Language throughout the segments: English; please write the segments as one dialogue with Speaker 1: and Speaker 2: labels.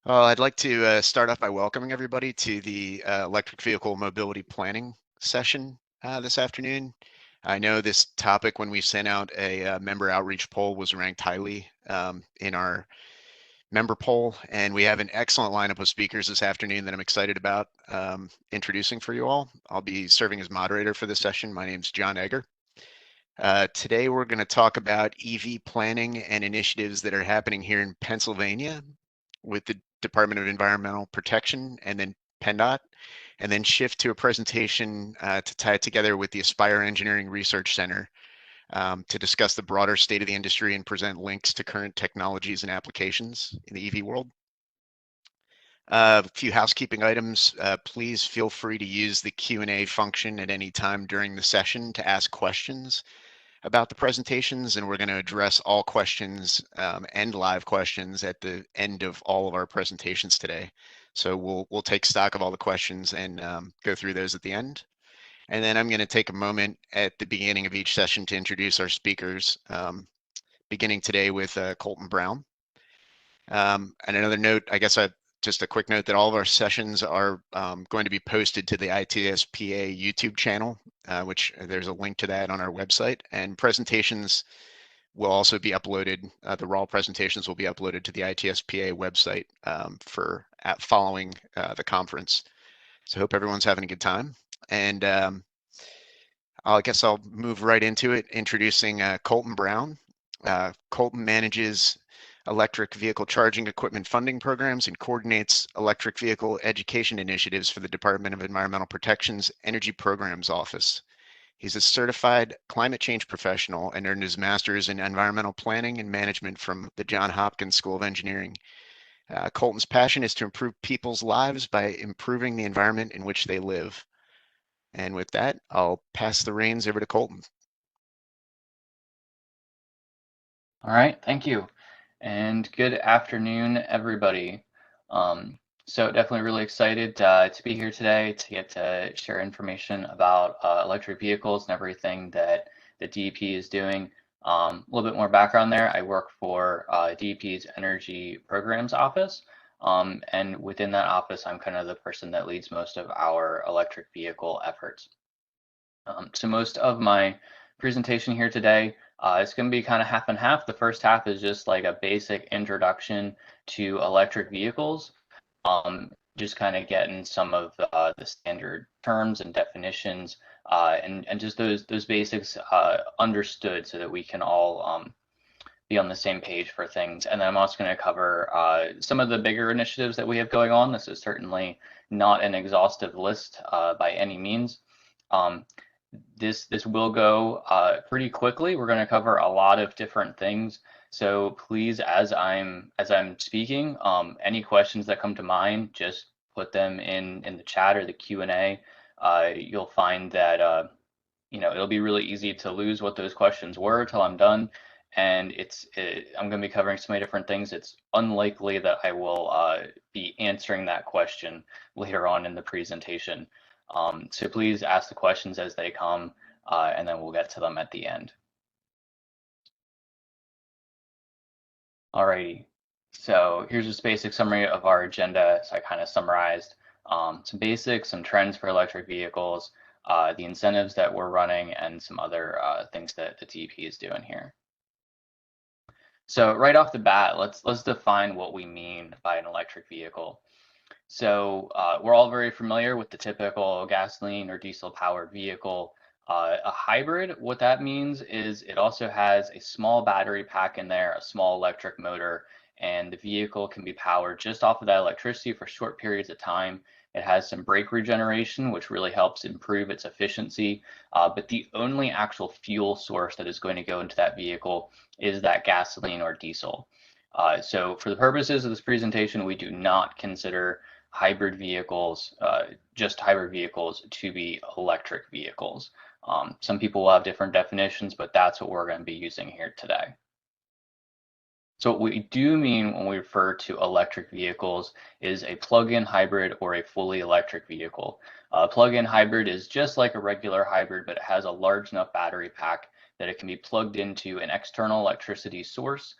Speaker 1: I'd like to start off by welcoming everybody to the electric vehicle mobility planning session this afternoon. I know this topic, when we sent out a member outreach poll, was ranked highly in our member poll, and we have an excellent lineup of speakers this afternoon that I'm excited about introducing for you all. I'll be serving as moderator for this session. My name's John Egger. Today we're going to talk about EV planning and initiatives that are happening here in Pennsylvania with the Department of Environmental Protection and then PennDOT, and then shift to a presentation to tie it together with the Aspire Engineering Research Center to discuss the broader state of the industry and present links to current technologies and applications in the EV world. A few housekeeping items. Please feel free to use the Q&A function at any time during the session to ask questions about the presentations, and we're going to address all questions and live questions at the end of all of our presentations today. So we'll take stock of all the questions and go through those at the end. And then I'm going to take a moment at the beginning of each session to introduce our speakers, beginning today with Colton Brown. And another note, I guess just a quick note that all of our sessions are going to be posted to the ITSPA YouTube channel, which there's a link to that on our website. And presentations will also be uploaded. The raw presentations will be uploaded to the ITSPA website for following the conference. So I hope everyone's having a good time. And I guess I'll move right into it, introducing Colton Brown. Colton manages electric vehicle charging equipment funding programs and coordinates electric vehicle education initiatives for the Department of Environmental Protection's Energy Programs Office. He's a certified climate change professional and earned his master's in environmental planning and management from the Johns Hopkins School of Engineering. Colton's passion is to improve people's lives by improving the environment in which they live. And with that, I'll pass the reins over to Colton.
Speaker 2: All right, thank you. And good afternoon, everybody. So definitely really excited to be here today to get to share information about electric vehicles and everything that the DEP is doing. A little bit more background there. I work for DEP's Energy Programs Office. And within that office, I'm kind of the person that leads most of our electric vehicle efforts. So most of my presentation here today, it's going to be kind of half and half. The first half is just like a basic introduction to electric vehicles, just kind of getting some of the standard terms and definitions, and just those basics understood so that we can all be on the same page for things. And then I'm also going to cover some of the bigger initiatives that we have going on. This is certainly not an exhaustive list by any means. This will go pretty quickly. We're going to cover a lot of different things. So please, as I'm speaking, any questions that come to mind, just put them in the chat or the Q&A. You'll find that it'll be really easy to lose what those questions were until I'm done. And I'm going to be covering so many different things. It's unlikely that I will be answering that question later on in the presentation. So please ask the questions as they come, and then we'll get to them at the end. Alrighty, so here's just a basic summary of our agenda. So I kind of summarized some basics, some trends for electric vehicles, the incentives that we're running, and some other things that the DEP is doing here. So right off the bat, let's define what we mean by an electric vehicle. So we're all very familiar with the typical gasoline or diesel powered vehicle. A hybrid, what that means is it also has a small battery pack in there, a small electric motor, and the vehicle can be powered just off of that electricity for short periods of time. It has some brake regeneration, which really helps improve its efficiency. But the only actual fuel source that is going to go into that vehicle is that gasoline or diesel. So for the purposes of this presentation, we do not consider hybrid vehicles, just hybrid vehicles, to be electric vehicles. Some people will have different definitions, but that's what we're going to be using here today. So what we do mean when we refer to electric vehicles is a plug-in hybrid or a fully electric vehicle. A plug-in hybrid is just like a regular hybrid, but it has a large enough battery pack that it can be plugged into an external electricity source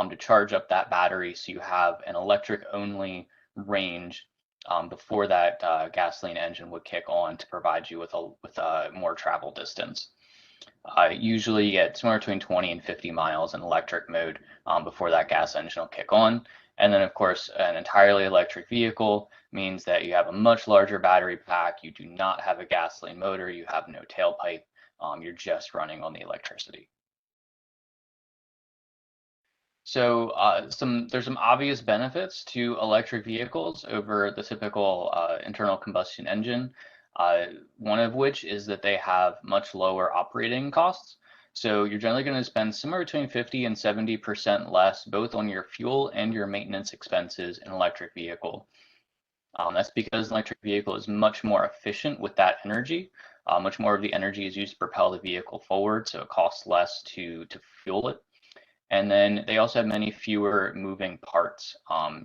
Speaker 2: to charge up that battery, so you have an electric only range before that gasoline engine would kick on to provide you with a more travel distance. Usually you get somewhere between 20 and 50 miles in electric mode before that gas engine will kick on. And then of course, an entirely electric vehicle means that you have a much larger battery pack. You do not have a gasoline motor. You have no tailpipe. You're just running on the electricity. So there's some obvious benefits to electric vehicles over the typical internal combustion engine. One of which is that they have much lower operating costs. So you're generally going to spend somewhere between 50 and 70% less, both on your fuel and your maintenance expenses in an electric vehicle. That's because an electric vehicle is much more efficient with that energy. Much more of the energy is used to propel the vehicle forward, so it costs less to fuel it. And then they also have many fewer moving parts.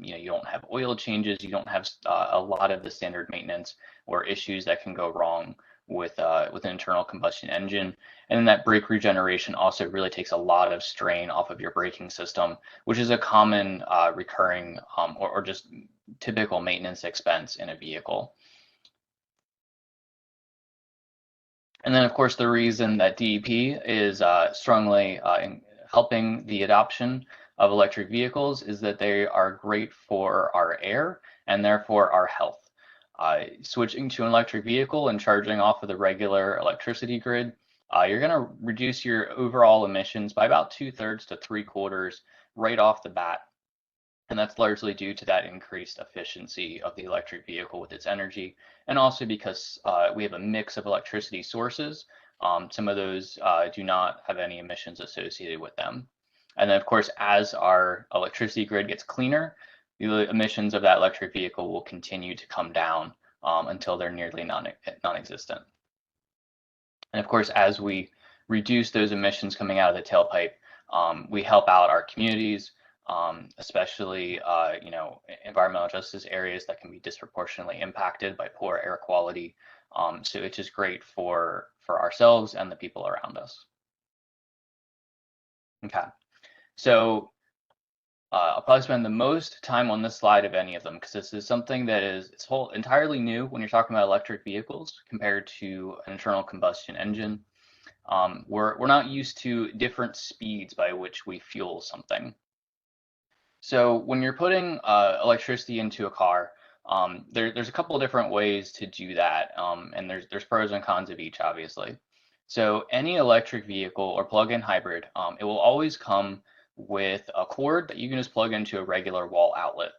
Speaker 2: You don't have oil changes. You don't have a lot of the standard maintenance or issues that can go wrong with an internal combustion engine. And then that brake regeneration also really takes a lot of strain off of your braking system, which is a common recurring or just typical maintenance expense in a vehicle. And then, of course, the reason that DEP is strongly helping the adoption of electric vehicles is that they are great for our air and therefore our health. Switching to an electric vehicle and charging off of the regular electricity grid, you're going to reduce your overall emissions by about 2/3 to 3/4 right off the bat. And that's largely due to that increased efficiency of the electric vehicle with its energy, and also because we have a mix of electricity sources. Some of those do not have any emissions associated with them. And then, of course, as our electricity grid gets cleaner, the emissions of that electric vehicle will continue to come down until they're nearly non-existent. And of course, as we reduce those emissions coming out of the tailpipe, we help out our communities, especially environmental justice areas that can be disproportionately impacted by poor air quality. So it's just great for ourselves and the people around us. Okay, so I'll probably spend the most time on this slide of any of them because this is something that is entirely new when you're talking about electric vehicles compared to an internal combustion engine. We're not used to different speeds by which we fuel something. So when you're putting electricity into a car, there's a couple of different ways to do that, and there's pros and cons of each, obviously. So any electric vehicle or plug-in hybrid, it will always come with a cord that you can just plug into a regular wall outlet.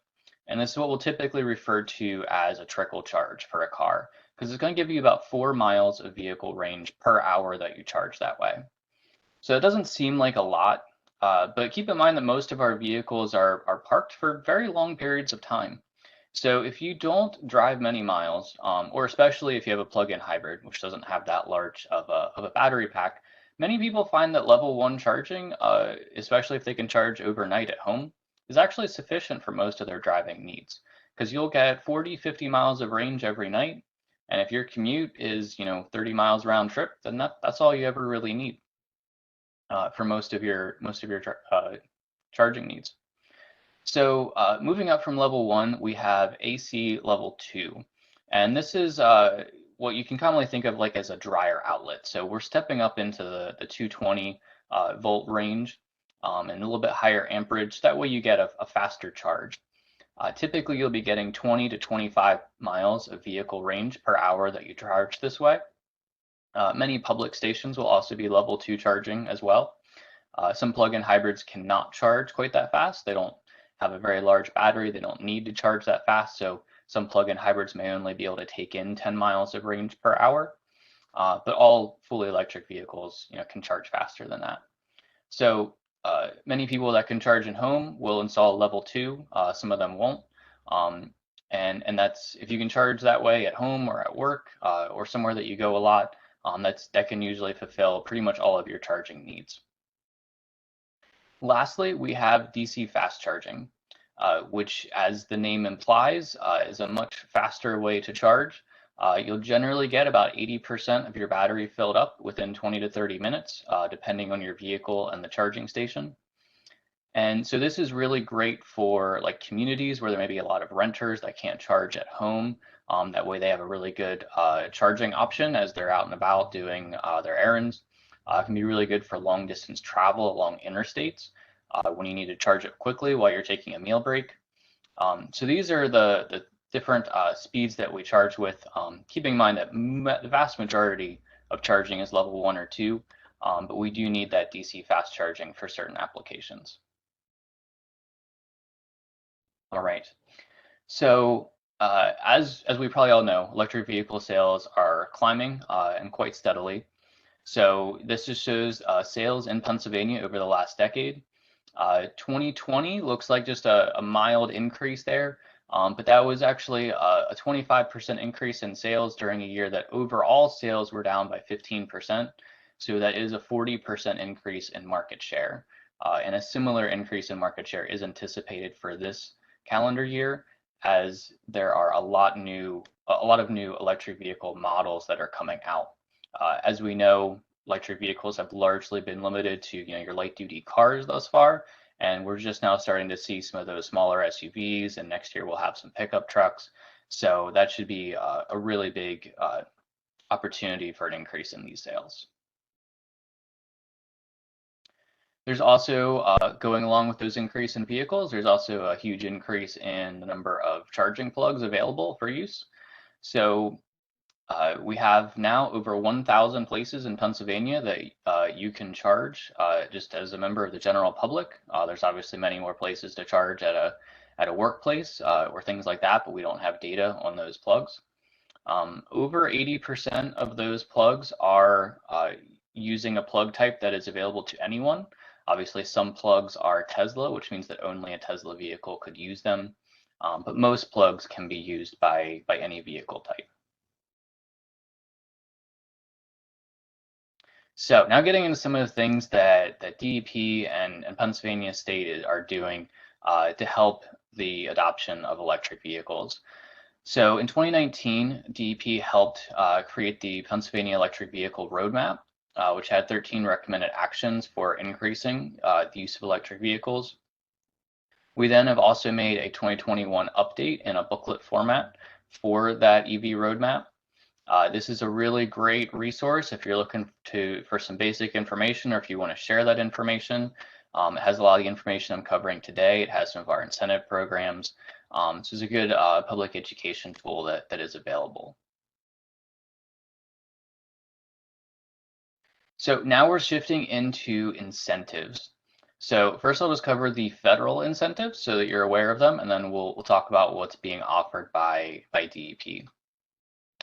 Speaker 2: And this is what we'll typically refer to as a trickle charge for a car, because it's going to give you about 4 miles of vehicle range per hour that you charge that way. So it doesn't seem like a lot, but keep in mind that most of our vehicles are parked for very long periods of time. So if you don't drive many miles, or especially if you have a plug-in hybrid, which doesn't have that large of a battery pack, many people find that level 1 charging, especially if they can charge overnight at home, is actually sufficient for most of their driving needs. Because you'll get 40, 50 miles of range every night, and if your commute is 30 miles round trip, then that's all you ever really need for most of your charging needs. So moving up from level 1, we have AC level 2. And this is what you can commonly think of like as a dryer outlet. So we're stepping up into the 220 volt range and a little bit higher amperage. That way you get a faster charge. Typically, you'll be getting 20 to 25 miles of vehicle range per hour that you charge this way. Many public stations will also be level 2 charging as well. Some plug-in hybrids cannot charge quite that fast. They don't have a very large battery. They don't need to charge that fast. So some plug-in hybrids may only be able to take in 10 miles of range per hour. But all fully electric vehicles can charge faster than that. So many people that can charge in home will install level 2. Some of them won't. And that's, if you can charge that way at home or at work or somewhere that you go a lot, that can usually fulfill pretty much all of your charging needs. Lastly, we have DC fast charging, which, as the name implies, is a much faster way to charge. You'll generally get about 80% of your battery filled up within 20 to 30 minutes, depending on your vehicle and the charging station. And so this is really great for like communities where there may be a lot of renters that can't charge at home. That way they have a really good charging option as they're out and about doing their errands. It can be really good for long distance travel along interstates when you need to charge it quickly while you're taking a meal break. So these are the different speeds that we charge with, keeping in mind that the vast majority of charging is level 1 or 2, but we do need that DC fast charging for certain applications. All right. So as we probably all know, electric vehicle sales are climbing and quite steadily. So this just shows sales in Pennsylvania over the last decade. 2020 looks like just a mild increase there, but that was actually a 25% increase in sales during a year that overall sales were down by 15%. So that is a 40% increase in market share. And a similar increase in market share is anticipated for this calendar year, as there are a lot of new electric vehicle models that are coming out. As we know, electric vehicles have largely been limited to your light duty cars thus far, and we're just now starting to see some of those smaller SUVs, and next year we'll have some pickup trucks. So that should be a really big opportunity for an increase in these sales. There's also, going along with those increase in vehicles, there's also a huge increase in the number of charging plugs available for use. So we have now over 1,000 places in Pennsylvania that you can charge just as a member of the general public. There's obviously many more places to charge at a workplace or things like that, but we don't have data on those plugs. Over 80% of those plugs are using a plug type that is available to anyone. Obviously, some plugs are Tesla, which means that only a Tesla vehicle could use them, but most plugs can be used by any vehicle type. So now getting into some of the things that DEP and Pennsylvania State are doing to help the adoption of electric vehicles. So in 2019, DEP helped create the Pennsylvania Electric Vehicle Roadmap, which had 13 recommended actions for increasing the use of electric vehicles. We then have also made a 2021 update in a booklet format for that EV roadmap. This is a really great resource if you're looking for some basic information, or if you want to share that information. It has a lot of the information I'm covering today. It has some of our incentive programs. So it's a good public education tool that is available. So now we're shifting into incentives. So first I'll just cover the federal incentives so that you're aware of them, and then we'll talk about what's being offered by DEP.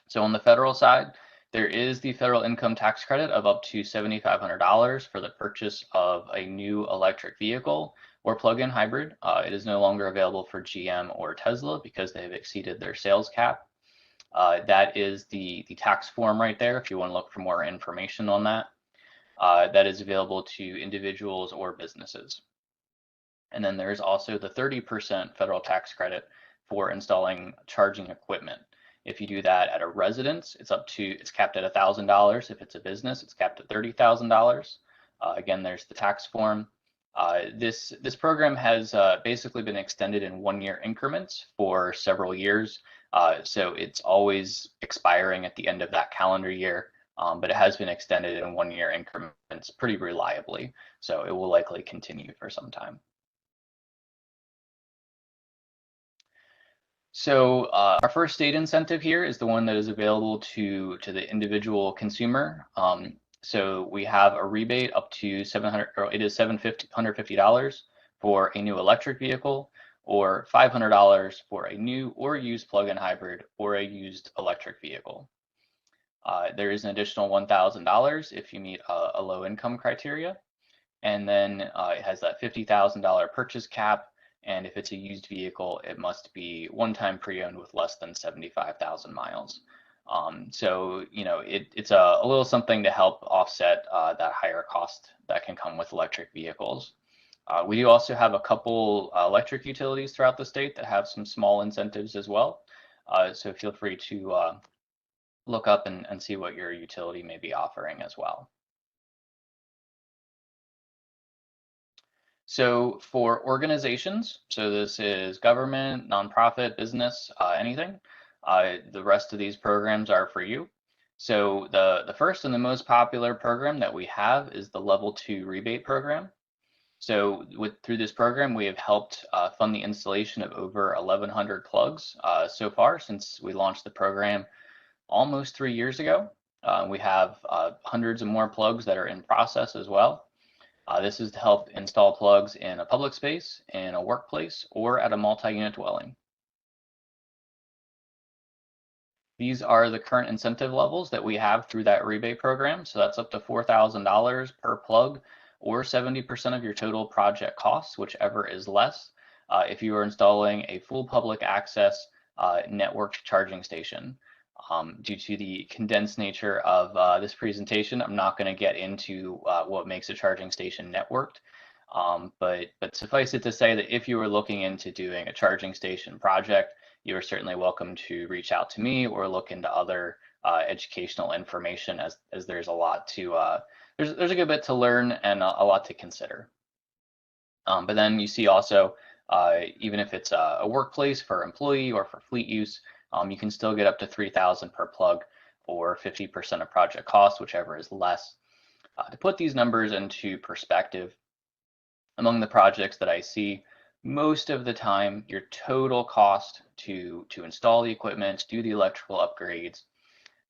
Speaker 2: So on the federal side, there is the federal income tax credit of up to $7,500 for the purchase of a new electric vehicle or plug-in hybrid. It is no longer available for GM or Tesla because they have exceeded their sales cap. That is the tax form right there if you want to look for more information on that. That is available to individuals or businesses. And then there's also the 30% federal tax credit for installing charging equipment. If you do that at a residence, it's capped at $1,000. If it's a business, it's capped at $30,000. Again, there's the tax form. This program has basically been extended in 1-year increments for several years. So it's always expiring at the end of that calendar year, but it has been extended in 1-year increments pretty reliably. So it will likely continue for some time. So our first state incentive here is the one that is available to the individual consumer. So we have a rebate up to $750 for a new electric vehicle, or $500 for a new or used plug-in hybrid or a used electric vehicle. There is an additional $1,000 if you meet a low income criteria. And then it has that $50,000 purchase cap. And if it's a used vehicle, it must be one-time pre-owned with less than 75,000 miles. So, it's a little something to help offset that higher cost that can come with electric vehicles. We do also have a couple electric utilities throughout the state that have some small incentives as well. So feel free to look up and see what your utility may be offering as well. So for organizations, so this is government, nonprofit, business, anything, the rest of these programs are for you. So the first and the most popular program that we have is the Level 2 rebate program. So through this program, we have helped fund the installation of over 1,100 plugs so far since we launched the program almost 3 years ago. We have hundreds of more plugs that are in process as well. This is to help install plugs in a public space, in a workplace, or at a multi-unit dwelling. These are the current incentive levels that we have through that rebate program. So that's up to $4,000 per plug, or 70% of your total project costs, whichever is less, if you are installing a full public access networked charging station. Due to the condensed nature of this presentation, I'm not going to get into what makes a charging station networked, but suffice it to say that if you were looking into doing a charging station project, you are certainly welcome to reach out to me or look into other educational information, as there's a lot to there's a good bit to learn and a lot to consider. But then you see also, even if it's a workplace for employee or for fleet use, you can still get up to $3,000 per plug, or 50% of project cost, whichever is less. To put these numbers into perspective, among the projects that I see, most of the time, your total cost to install the equipment, do the electrical upgrades,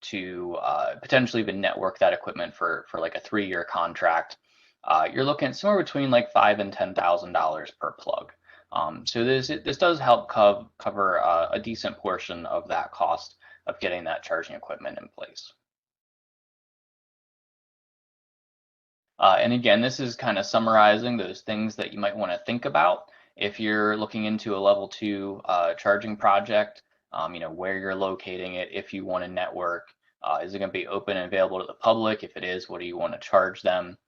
Speaker 2: to potentially even network that equipment for like a 3-year contract, you're looking at somewhere between like $5,000 and $10,000 per plug. So this does help cover a decent portion of that cost of getting that charging equipment in place. And again, this is kind of summarizing those things that you might want to think about if you're looking into a level 2 charging project. Where you're locating it, if you want to network, is it going to be open and available to the public? If it is, what do you want to charge them?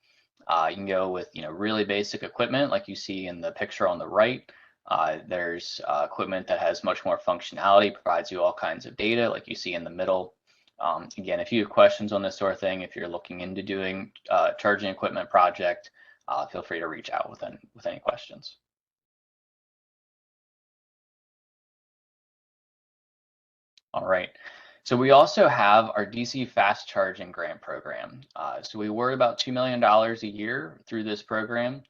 Speaker 2: You can go with really basic equipment like you see in the picture on the right. There's equipment that has much more functionality, provides you all kinds of data like you see in the middle. Again, if you have questions on this sort of thing, if you're looking into doing charging equipment project, feel free to reach out with any questions. All right. So we also have our DC fast charging grant program. So we award about $2 million a year through this program.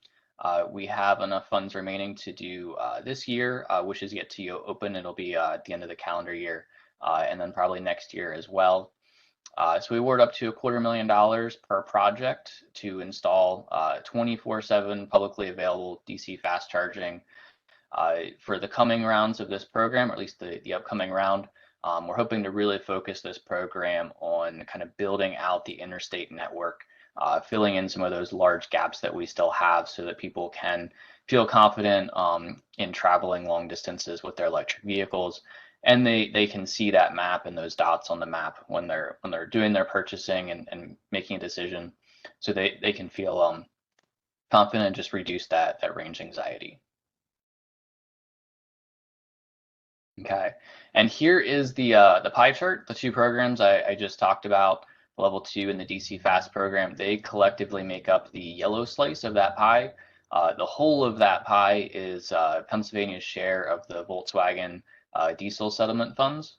Speaker 2: We have enough funds remaining to do this year, which is yet to open. It'll be at the end of the calendar year, and then probably next year as well. So we award up to $250,000 per project to install 24/7 publicly available DC fast charging. For the coming rounds of this program, or at least the upcoming round, we're hoping to really focus this program on kind of building out the interstate network, filling in some of those large gaps that we still have so that people can feel confident in traveling long distances with their electric vehicles. And they can see that map and those dots on the map when they're doing their purchasing and making a decision, so they can feel confident and just reduce that range anxiety. Okay, and here is the pie chart. The two programs I just talked about, Level 2 and the DC Fast program, they collectively make up the yellow slice of that pie. The whole of that pie is Pennsylvania's share of the Volkswagen diesel settlement funds.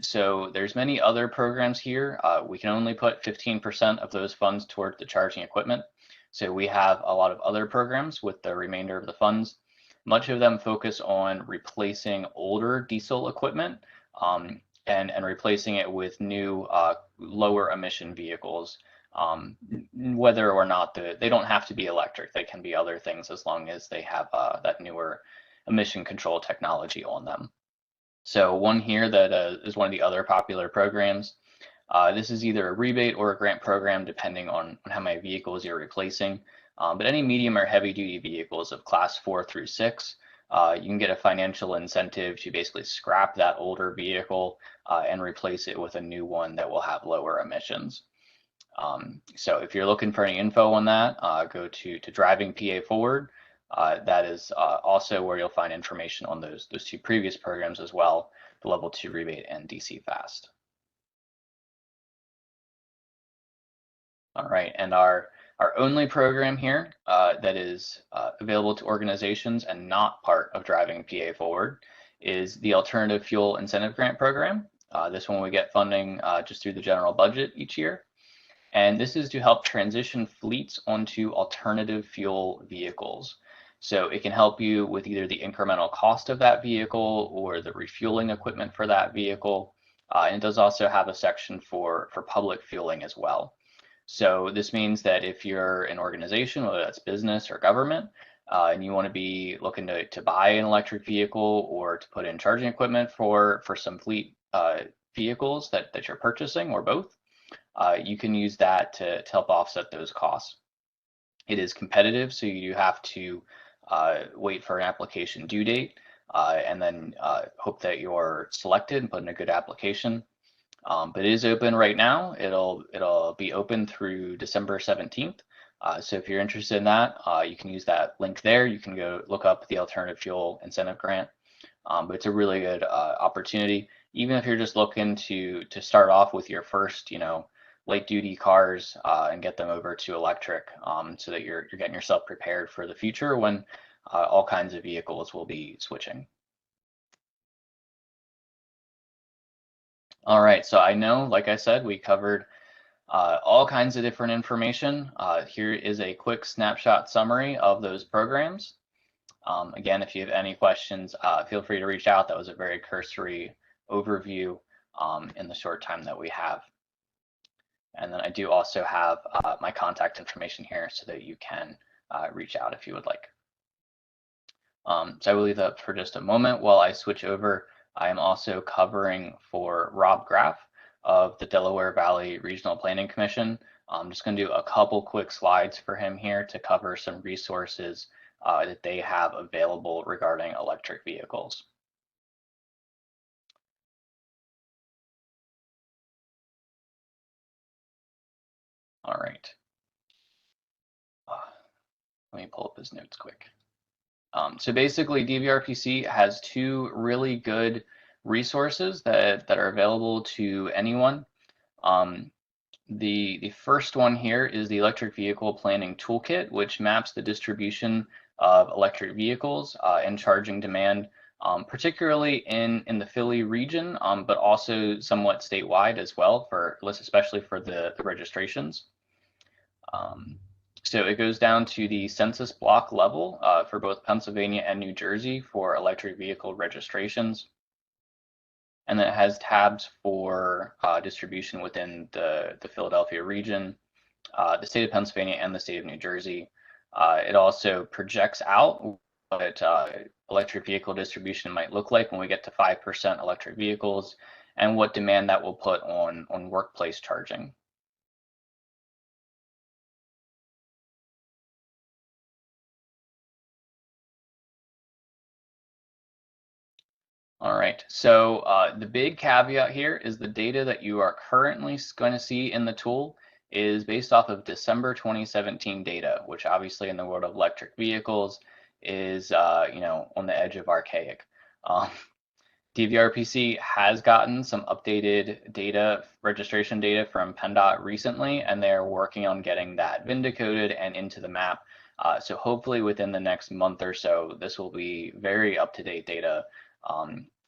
Speaker 2: So there's many other programs here. We can only put 15% of those funds toward the charging equipment. So we have a lot of other programs with the remainder of the funds. Much of them focus on replacing older diesel equipment and replacing it with new lower emission vehicles, whether or not they don't have to be electric. They can be other things as long as they have that newer emission control technology on them. So one here that is one of the other popular programs. This is either a rebate or a grant program, depending on how many vehicles you're replacing. But any medium or heavy duty vehicles of class 4 through 6, you can get a financial incentive to basically scrap that older vehicle and replace it with a new one that will have lower emissions. So if you're looking for any info on that, go to Driving PA Forward. That is also where you'll find information on those two previous programs as well, the Level 2 rebate and DC Fast. All right, and our Our only program here that is available to organizations and not part of driving PA forward is the Alternative Fuel Incentive Grant Program. This one we get funding just through the general budget each year. And this is to help transition fleets onto alternative fuel vehicles. So it can help you with either the incremental cost of that vehicle or the refueling equipment for that vehicle. And it does also have a section for public fueling as well. So this means that if you're an organization, whether that's business or government, and you want to be looking to buy an electric vehicle or to put in charging equipment for some fleet vehicles that you're purchasing or both, you can use that to help offset those costs. It is competitive, so you do have to wait for an application due date and then hope that you're selected and put in a good application. But it is open right now. It'll be open through December 17th. So if you're interested in that, you can use that link there. You can go look up the Alternative Fuel Incentive Grant. But it's a really good opportunity, even if you're just looking to start off with your first, light duty cars and get them over to electric, so that you're getting yourself prepared for the future when all kinds of vehicles will be switching. All right, so I know, like I said, we covered all kinds of different information. Here is a quick snapshot summary of those programs. Again, if you have any questions, feel free to reach out. That was a very cursory overview in the short time that we have. And then I do also have my contact information here so that you can reach out if you would like. So I will leave that for just a moment while I switch over. I am also covering for Rob Graff of the Delaware Valley Regional Planning Commission. I'm just going to do a couple quick slides for him here to cover some resources that they have available regarding electric vehicles. All right. Let me pull up his notes quick. So basically, DVRPC has two really good resources that are available to anyone. The first one here is the Electric Vehicle Planning Toolkit, which maps the distribution of electric vehicles and charging demand, particularly in the Philly region, but also somewhat statewide as well, especially for the registrations. So it goes down to the census block level for both Pennsylvania and New Jersey for electric vehicle registrations. And then it has tabs for distribution within the Philadelphia region, the state of Pennsylvania, and the state of New Jersey. It also projects out what electric vehicle distribution might look like when we get to 5% electric vehicles and what demand that will put on workplace charging. All right, so the big caveat here is the data that you are currently going to see in the tool is based off of December 2017 data, which obviously in the world of electric vehicles is on the edge of archaic. DVRPC has gotten some updated data, registration data from PennDOT recently, and they're working on getting that VIN-decoded and into the map. So hopefully within the next month or so, this will be very up-to-date data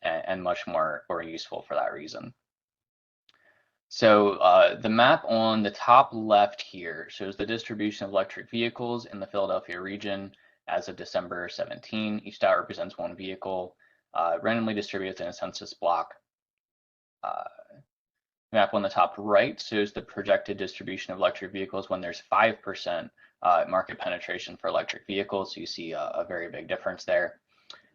Speaker 2: and much more useful for that reason. So the map on the top left here shows the distribution of electric vehicles in the Philadelphia region as of December 17. Each dot represents one vehicle, randomly distributed in a census block. The map on the top right shows the projected distribution of electric vehicles when there's 5% market penetration for electric vehicles. So you see a very big difference there.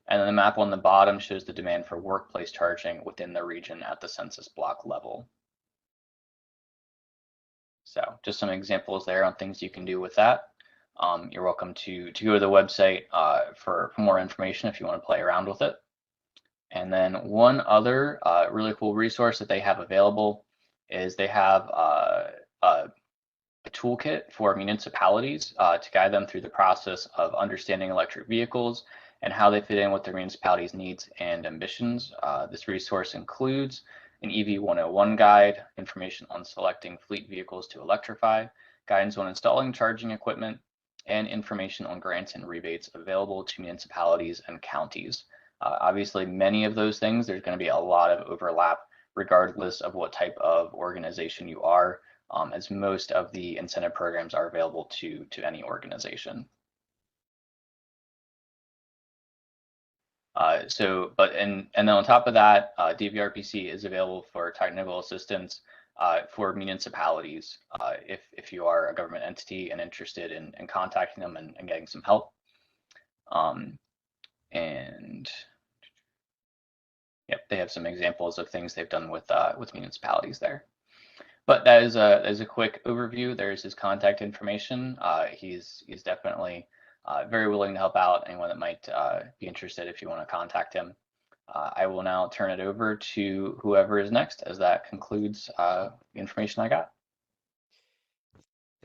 Speaker 2: And then the map on the bottom shows the demand for workplace charging within the region at the census block level. So just some examples there on things you can do with that. You're welcome to go to the website for more information if you want to play around with it. And then one other really cool resource that they have available is they have a toolkit for municipalities to guide them through the process of understanding electric vehicles and how they fit in with their municipality's needs and ambitions. This resource includes an EV 101 guide, information on selecting fleet vehicles to electrify, guidance on installing charging equipment, and information on grants and rebates available to municipalities and counties. Obviously, many of those things, there's going to be a lot of overlap regardless of what type of organization you are, as most of the incentive programs are available to any organization. And then on top of that, DVRPC is available for technical assistance for municipalities if you are a government entity and interested in contacting them and getting some help. And yep, they have some examples of things they've done with municipalities there. But that is a quick overview. There's his contact information. He's definitely very willing to help out anyone that might be interested if you want to contact him. I will now turn it over to whoever is next, as that concludes the information I got.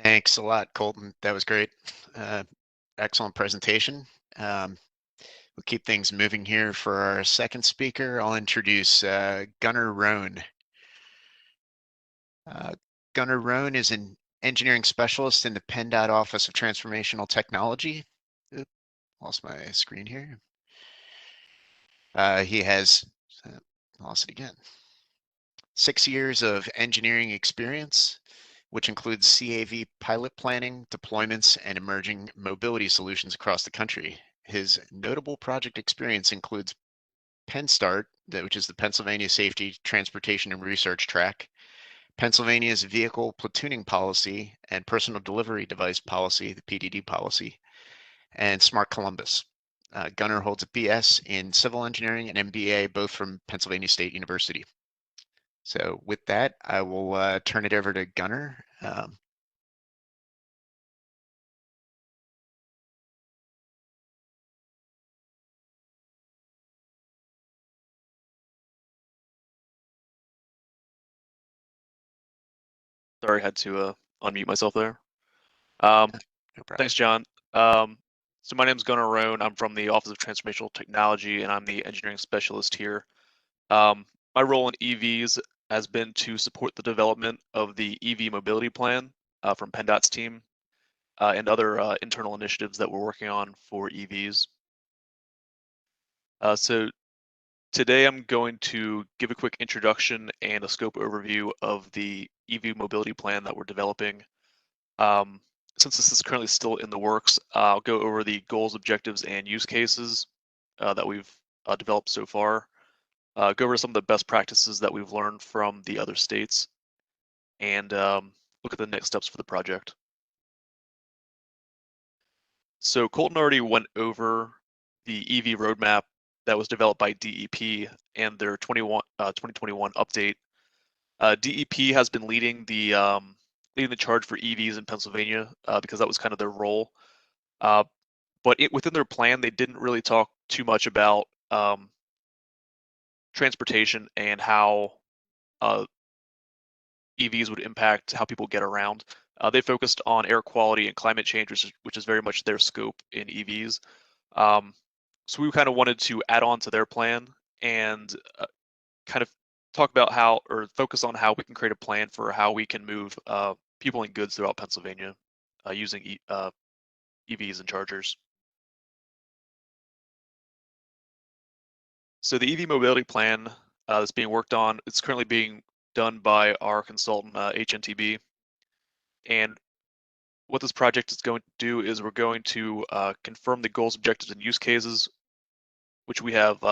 Speaker 1: Thanks a lot, Colton. That was great. Excellent presentation. We'll keep things moving here for our second speaker. I'll introduce Gunnar Rhone. Gunnar Rhone is an engineering specialist in the PennDOT Office of Transformational Technology. Oops, lost my screen here. He has lost it again. 6 years of engineering experience, which includes CAV pilot planning, deployments, and emerging mobility solutions across the country. His notable project experience includes PennSTART, which is the Pennsylvania Safety, Transportation, and Research Track, Pennsylvania's Vehicle Platooning Policy and Personal Delivery Device Policy, the PDD policy, and Smart Columbus. Gunnar holds a BS in Civil Engineering and MBA, both from Pennsylvania State University. So with that, I will turn it over to Gunnar.
Speaker 3: Sorry, I had to unmute myself there.
Speaker 1: No problem.
Speaker 3: Thanks, John. So my name is Gunnar Rhone. I'm from the Office of Transformational Technology, and I'm the engineering specialist here. My role in EVs has been to support the development of the EVmobility Plan from PennDOT's team and other internal initiatives that we're working on for EVs. So today I'm going to give a quick introduction and a scope overview of the EVmobility Plan that we're developing. Since this is currently still in the works, I'll go over the goals, objectives, and use cases that we've developed so far, go over some of the best practices that we've learned from the other states, and look at the next steps for the project. So Colton already went over the EV roadmap that was developed by DEP and their 2021 update. DEP has been leading the charge for EVs in Pennsylvania because that was kind of their role. But within their plan, they didn't really talk too much about transportation and how EVs would impact how people get around. They focused on air quality and climate change, which is very much their scope in EVs. So we kind of wanted to add on to their plan and kind of talk about how, or focus on how we can create a plan for how we can move people and goods throughout Pennsylvania using EVs and chargers. So the EVmobility Plan that's being worked on, it's currently being done by our consultant, HNTB. And what this project is going to do is we're going to confirm the goals, objectives, and use cases, which we have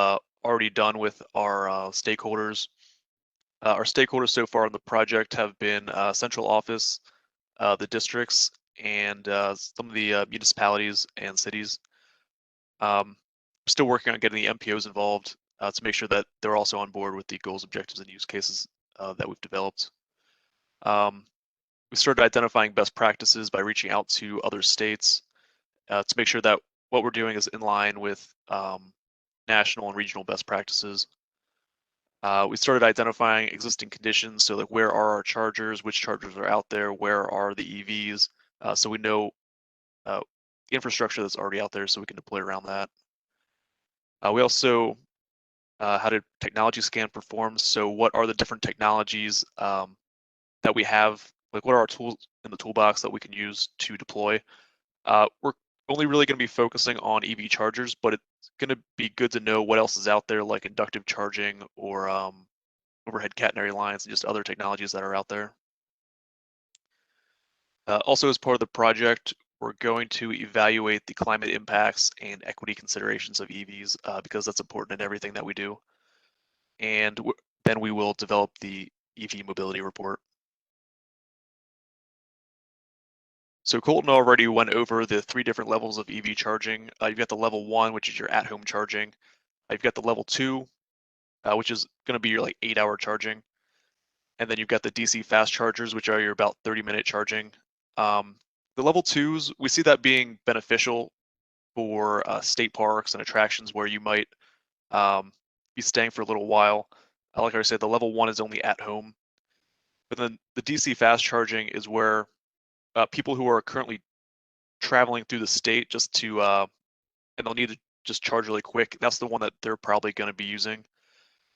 Speaker 3: already done with our stakeholders. Our stakeholders so far in the project have been central office, the districts, and some of the municipalities and cities. We're still working on getting the MPOs involved to make sure that they're also on board with the goals, objectives, and use cases that we've developed. We started identifying best practices by reaching out to other states to make sure that what we're doing is in line with national and regional best practices. We started identifying existing conditions, so like where are our chargers, which chargers are out there, where are the EVs, so we know the infrastructure that's already out there so we can deploy around that. We also how did technology scan perform? So what are the different technologies that we have? Like what are our tools in the toolbox that we can use to deploy? We're only really going to be focusing on EV chargers, but it's going to be good to know what else is out there, like inductive charging or overhead catenary lines and just other technologies that are out there. Also, as part of the project, we're going to evaluate the climate impacts and equity considerations of EVs because that's important in everything that we do. And then we will develop the EV mobility report. So Colton already went over the 3 different levels of EV charging. You've got the level 1, which is your at-home charging. You've got the level 2, which is going to be your like 8-hour charging. And then you've got the DC fast chargers, which are your about 30-minute charging. The level 2s, we see that being beneficial for state parks and attractions where you might be staying for a little while. Like I said, the level 1 is only at home. But then the DC fast charging is where people who are currently traveling through the state just to, and they'll need to just charge really quick. That's the one that they're probably going to be using.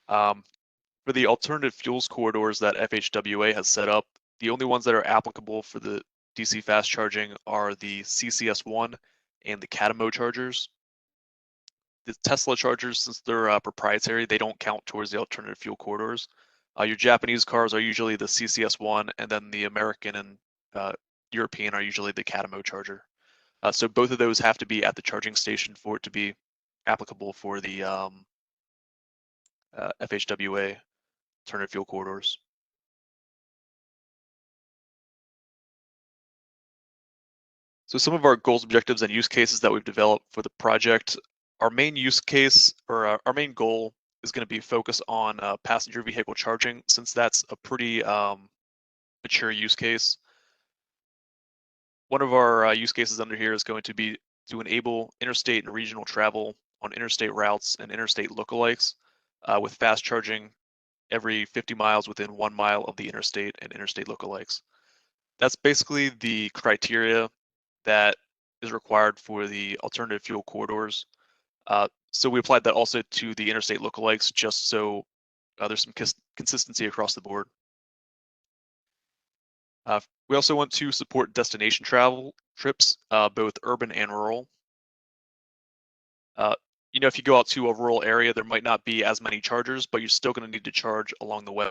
Speaker 3: For the alternative fuels corridors that FHWA has set up, the only ones that are applicable for the DC fast charging are the CCS1 and the Catamo chargers. The Tesla chargers, since they're proprietary, they don't count towards the alternative fuel corridors. Your Japanese cars are usually the CCS1, and then the American and European are usually the Catamo charger. So both of those have to be at the charging station for it to be applicable for the FHWA alternative fuel corridors. So some of our goals, objectives, and use cases that we've developed for the project, our main use case or our main goal is going to be focused on passenger vehicle charging, since that's a pretty mature use case. One of our use cases under here is going to be to enable interstate and regional travel on interstate routes and interstate lookalikes with fast charging every 50 miles within 1 mile of the interstate and interstate lookalikes. That's basically the criteria that is required for the alternative fuel corridors. So we applied that also to the interstate lookalikes just so there's some consistency across the board. We also want to support destination travel trips, both urban and rural. You know, if you go out to a rural area, there might not be as many chargers, but you're still going to need to charge along the way.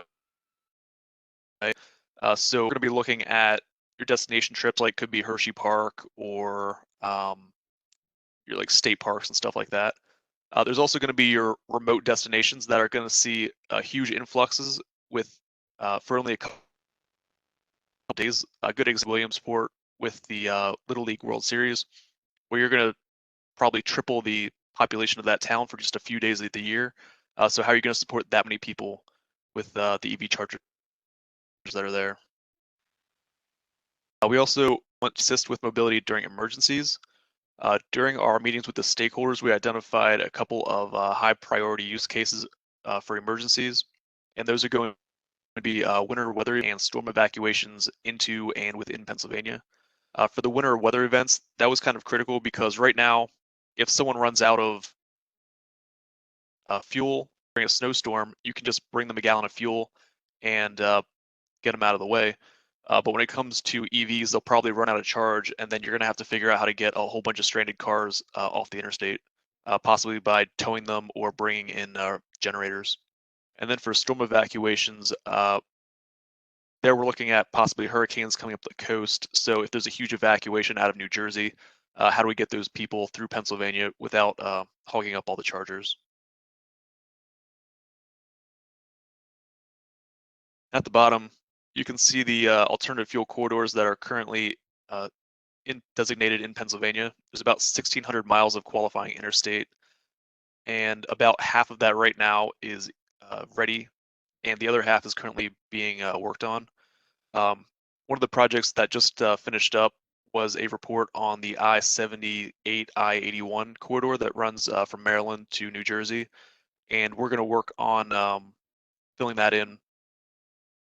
Speaker 3: So we're going to be looking at your destination trips, like could be Hershey Park or your like state parks and stuff like that. There's also going to be your remote destinations that are going to see huge influxes with for only a couple days. A good example, Williamsport with the Little League World Series, where you're going to probably triple the population of that town for just a few days of the year. So how are you going to support that many people with the EV chargers that are there? We also want to assist with mobility during emergencies. During our meetings with the stakeholders, we identified a couple of high priority use cases for emergencies, and those are going to be winter weather and storm evacuations into and within Pennsylvania. For the winter weather events, that was kind of critical because right now, if someone runs out of fuel during a snowstorm, you can just bring them a gallon of fuel and get them out of the way. But when it comes to EVs, they'll probably run out of charge, and then you're going to have to figure out how to get a whole bunch of stranded cars off the interstate, possibly by towing them or bringing in generators. And then for storm evacuations, there we're looking at possibly hurricanes coming up the coast. So if there's a huge evacuation out of New Jersey, how do we get those people through Pennsylvania without hogging up all the chargers? At the bottom, you can see the alternative fuel corridors that are currently designated in Pennsylvania. There's about 1,600 miles of qualifying interstate, and about half of that right now is ready, and the other half is currently being worked on. One of the projects that just finished up was a report on the I-78, I-81 corridor that runs from Maryland to New Jersey, and we're going to work on filling that in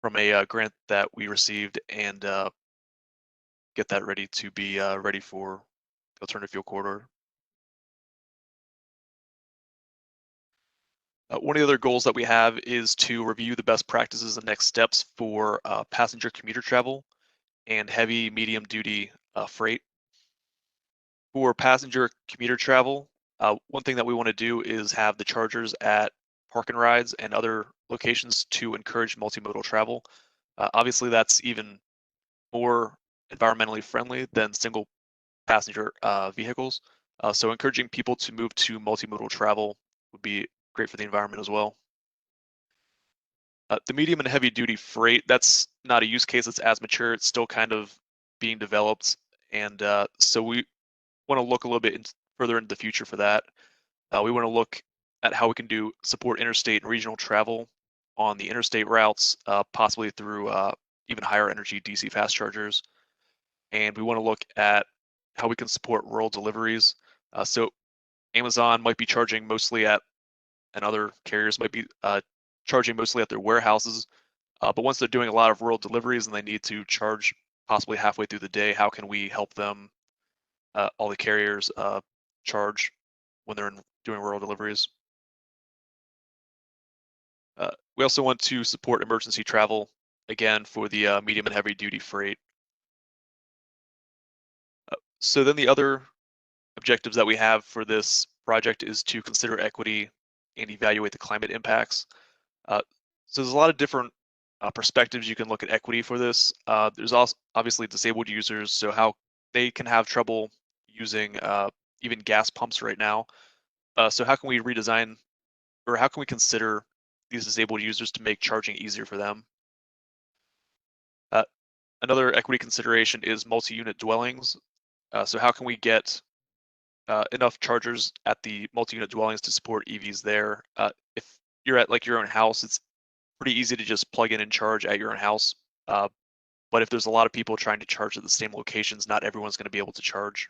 Speaker 3: from a grant that we received and get that ready to be ready for alternative fuel corridor. One of the other goals that we have is to review the best practices and next steps for passenger commuter travel and heavy medium duty freight. For passenger commuter travel, one thing that we want to do is have the chargers at park and rides and other locations to encourage multimodal travel. Obviously, that's even more environmentally friendly than single passenger vehicles. So encouraging people to move to multimodal travel would be great for the environment as well. The medium and heavy duty freight, that's not a use case that's as mature. It's still kind of being developed. And so we want to look a little bit further into the future for that. We want to look at how we can support interstate and regional travel on the interstate routes, possibly through even higher energy DC fast chargers. And we want to look at how we can support rural deliveries. So Amazon might be charging mostly at, and other carriers might be charging mostly at their warehouses. But once they're doing a lot of rural deliveries and they need to charge possibly halfway through the day, how can we help them, all the carriers, charge when they're doing rural deliveries? We also want to support emergency travel, again, for the medium and heavy duty freight. So then the other objectives that we have for this project is to consider equity and evaluate the climate impacts. So there's a lot of different perspectives you can look at equity for this. There's also obviously disabled users, so how they can have trouble using even gas pumps right now. So how can we redesign, or how can we consider these disabled users to make charging easier for them? Another equity consideration is multi-unit dwellings. So how can we get enough chargers at the multi-unit dwellings to support EVs there? If you're at like your own house, it's pretty easy to just plug in and charge at your own house. But if there's a lot of people trying to charge at the same locations, not everyone's going to be able to charge.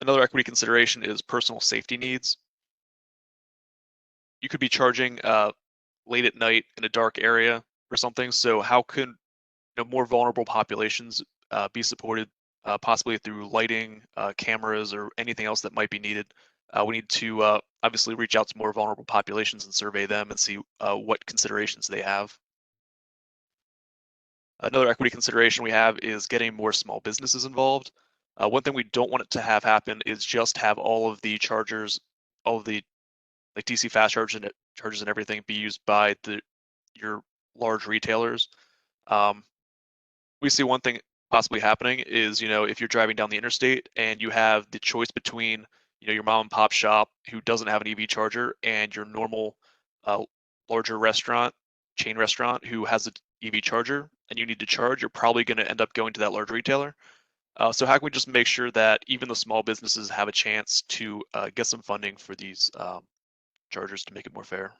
Speaker 3: Another equity consideration is personal safety needs. You could be charging late at night in a dark area or something. So how could more vulnerable populations be supported, possibly through lighting, cameras, or anything else that might be needed? We need to obviously reach out to more vulnerable populations and survey them and see what considerations they have. Another equity consideration we have is getting more small businesses involved. One thing we don't want it to have happen is just have all of the chargers, all of the like DC fast chargers and everything be used by your large retailers. We see one thing possibly happening is, if you're driving down the interstate and you have the choice between, your mom and pop shop who doesn't have an EV charger and your normal larger chain restaurant who has an EV charger and you need to charge, you're probably going to end up going to that large retailer. So how can we just make sure that even the small businesses have a chance to get some funding for these chargers to make it more fair?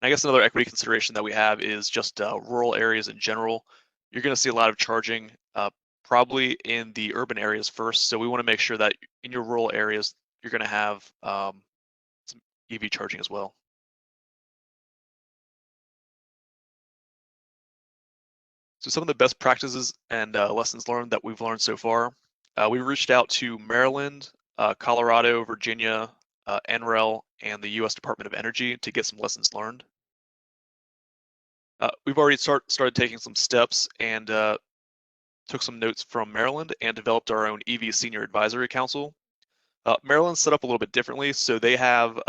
Speaker 3: I guess another equity consideration that we have is just rural areas in general. You're going to see a lot of charging, probably in the urban areas first. So we want to make sure that in your rural areas, you're going to have some EV charging as well. So some of the best practices and lessons learned that we've learned so far, we reached out to Maryland, Colorado, Virginia, NREL, and the U.S. Department of Energy to get some lessons learned. We've already started taking some steps and took some notes from Maryland and developed our own EV Senior Advisory Council. Maryland's set up a little bit differently, so they have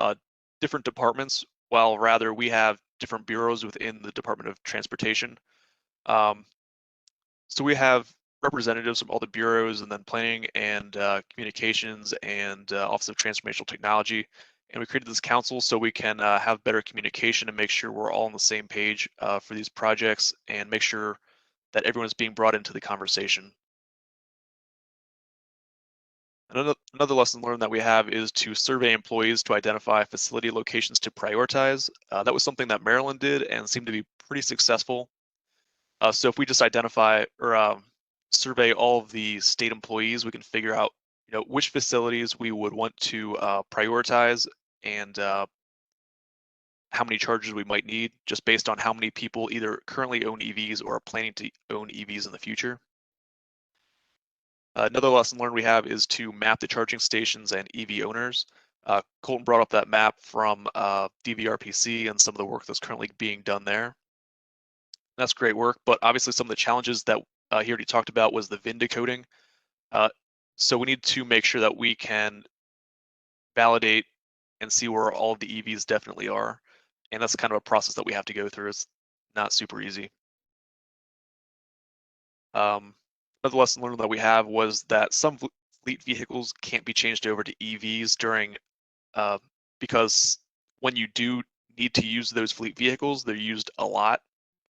Speaker 3: different departments, while rather we have different bureaus within the Department of Transportation. So we have representatives from all the bureaus, and then planning and communications and Office of Transformational Technology. And we created this council so we can have better communication and make sure we're all on the same page for these projects and make sure that everyone is being brought into the conversation. Another lesson learned that we have is to survey employees to identify facility locations to prioritize. That was something that Maryland did and seemed to be pretty successful. So if we just identify or survey all of the state employees, we can figure out, which facilities we would want to prioritize and how many chargers we might need, just based on how many people either currently own EVs or are planning to own EVs in the future. Another lesson learned we have is to map the charging stations and EV owners. Colton brought up that map from DVRPC and some of the work that's currently being done there. That's great work, but obviously some of the challenges that he already talked about was the VIN decoding. So we need to make sure that we can validate and see where all of the EVs definitely are. And that's kind of a process that we have to go through. It's not super easy. Another lesson learned that we have was that some fleet vehicles can't be changed over to EVs during, because when you do need to use those fleet vehicles, they're used a lot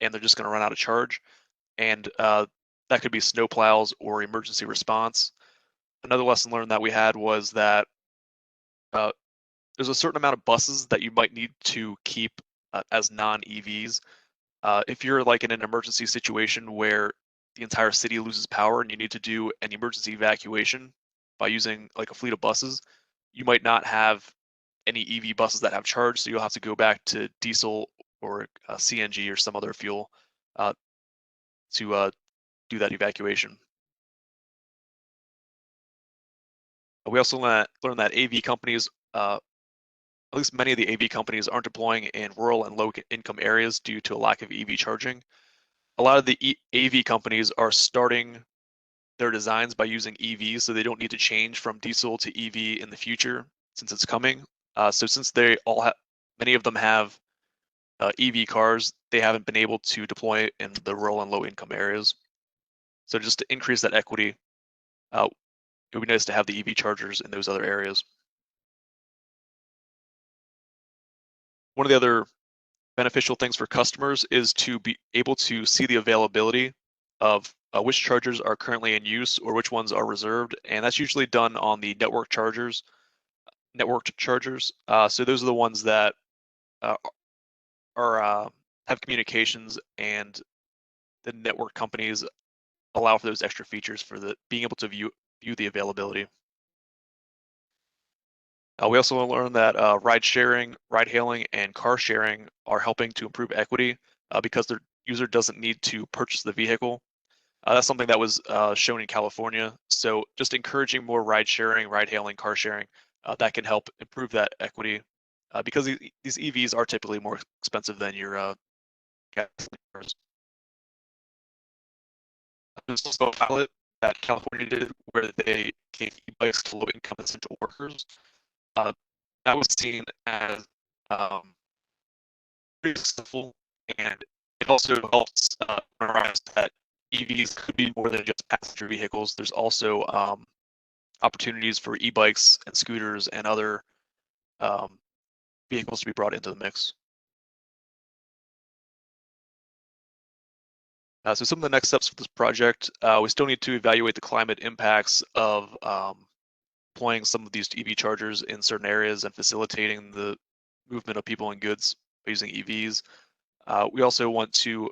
Speaker 3: and they're just going to run out of charge. And that could be snowplows or emergency response. Another lesson learned that we had was that there's a certain amount of buses that you might need to keep as non-EVs. If you're like in an emergency situation where the entire city loses power and you need to do an emergency evacuation by using like a fleet of buses, you might not have any EV buses that have charge, so you'll have to go back to diesel or CNG or some other fuel to do that evacuation. We also learned that AV companies, at least many of the AV companies, aren't deploying in rural and low-income areas due to a lack of EV charging. A lot of the AV companies are starting their designs by using EVs, so they don't need to change from diesel to EV in the future since it's coming. So since they all have, many of them have EV cars, they haven't been able to deploy in the rural and low-income areas. So just to increase that equity, it would be nice to have the EV chargers in those other areas. One of the other beneficial things for customers is to be able to see the availability of which chargers are currently in use or which ones are reserved, and that's usually done on the networked chargers. So those are the ones that have communications, and the network companies allow for those extra features for the being able to view the availability. We also learned that ride sharing, ride hailing, and car sharing are helping to improve equity because their user doesn't need to purchase the vehicle. That's something that was shown in California. So just encouraging more ride sharing, ride hailing, car sharing, that can help improve that equity because these EVs are typically more expensive than your gasoline cars. There's also a pilot that California did where they gave e-bikes to low-income essential workers. That was seen as pretty successful, and it also helps memorize that EVs could be more than just passenger vehicles. There's also opportunities for e-bikes and scooters and other vehicles to be brought into the mix. So some of the next steps for this project, we still need to evaluate the climate impacts of deploying some of these EV chargers in certain areas and facilitating the movement of people and goods by using EVs. We also want to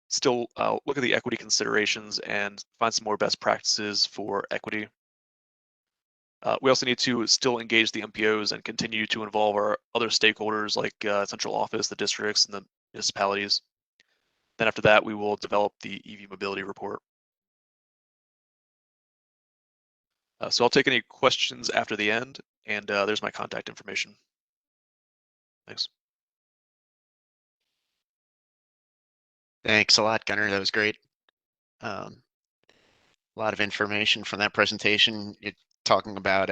Speaker 3: still look at the equity considerations and find some more best practices for equity. We also need to still engage the MPOs and continue to involve our other stakeholders like central office, the districts, and the municipalities. Then after that, we will develop the EVmobility report. So I'll take any questions after the end, and there's my contact information. Thanks.
Speaker 1: Thanks a lot, Gunnar. That was great. A lot of information from that presentation. Talking about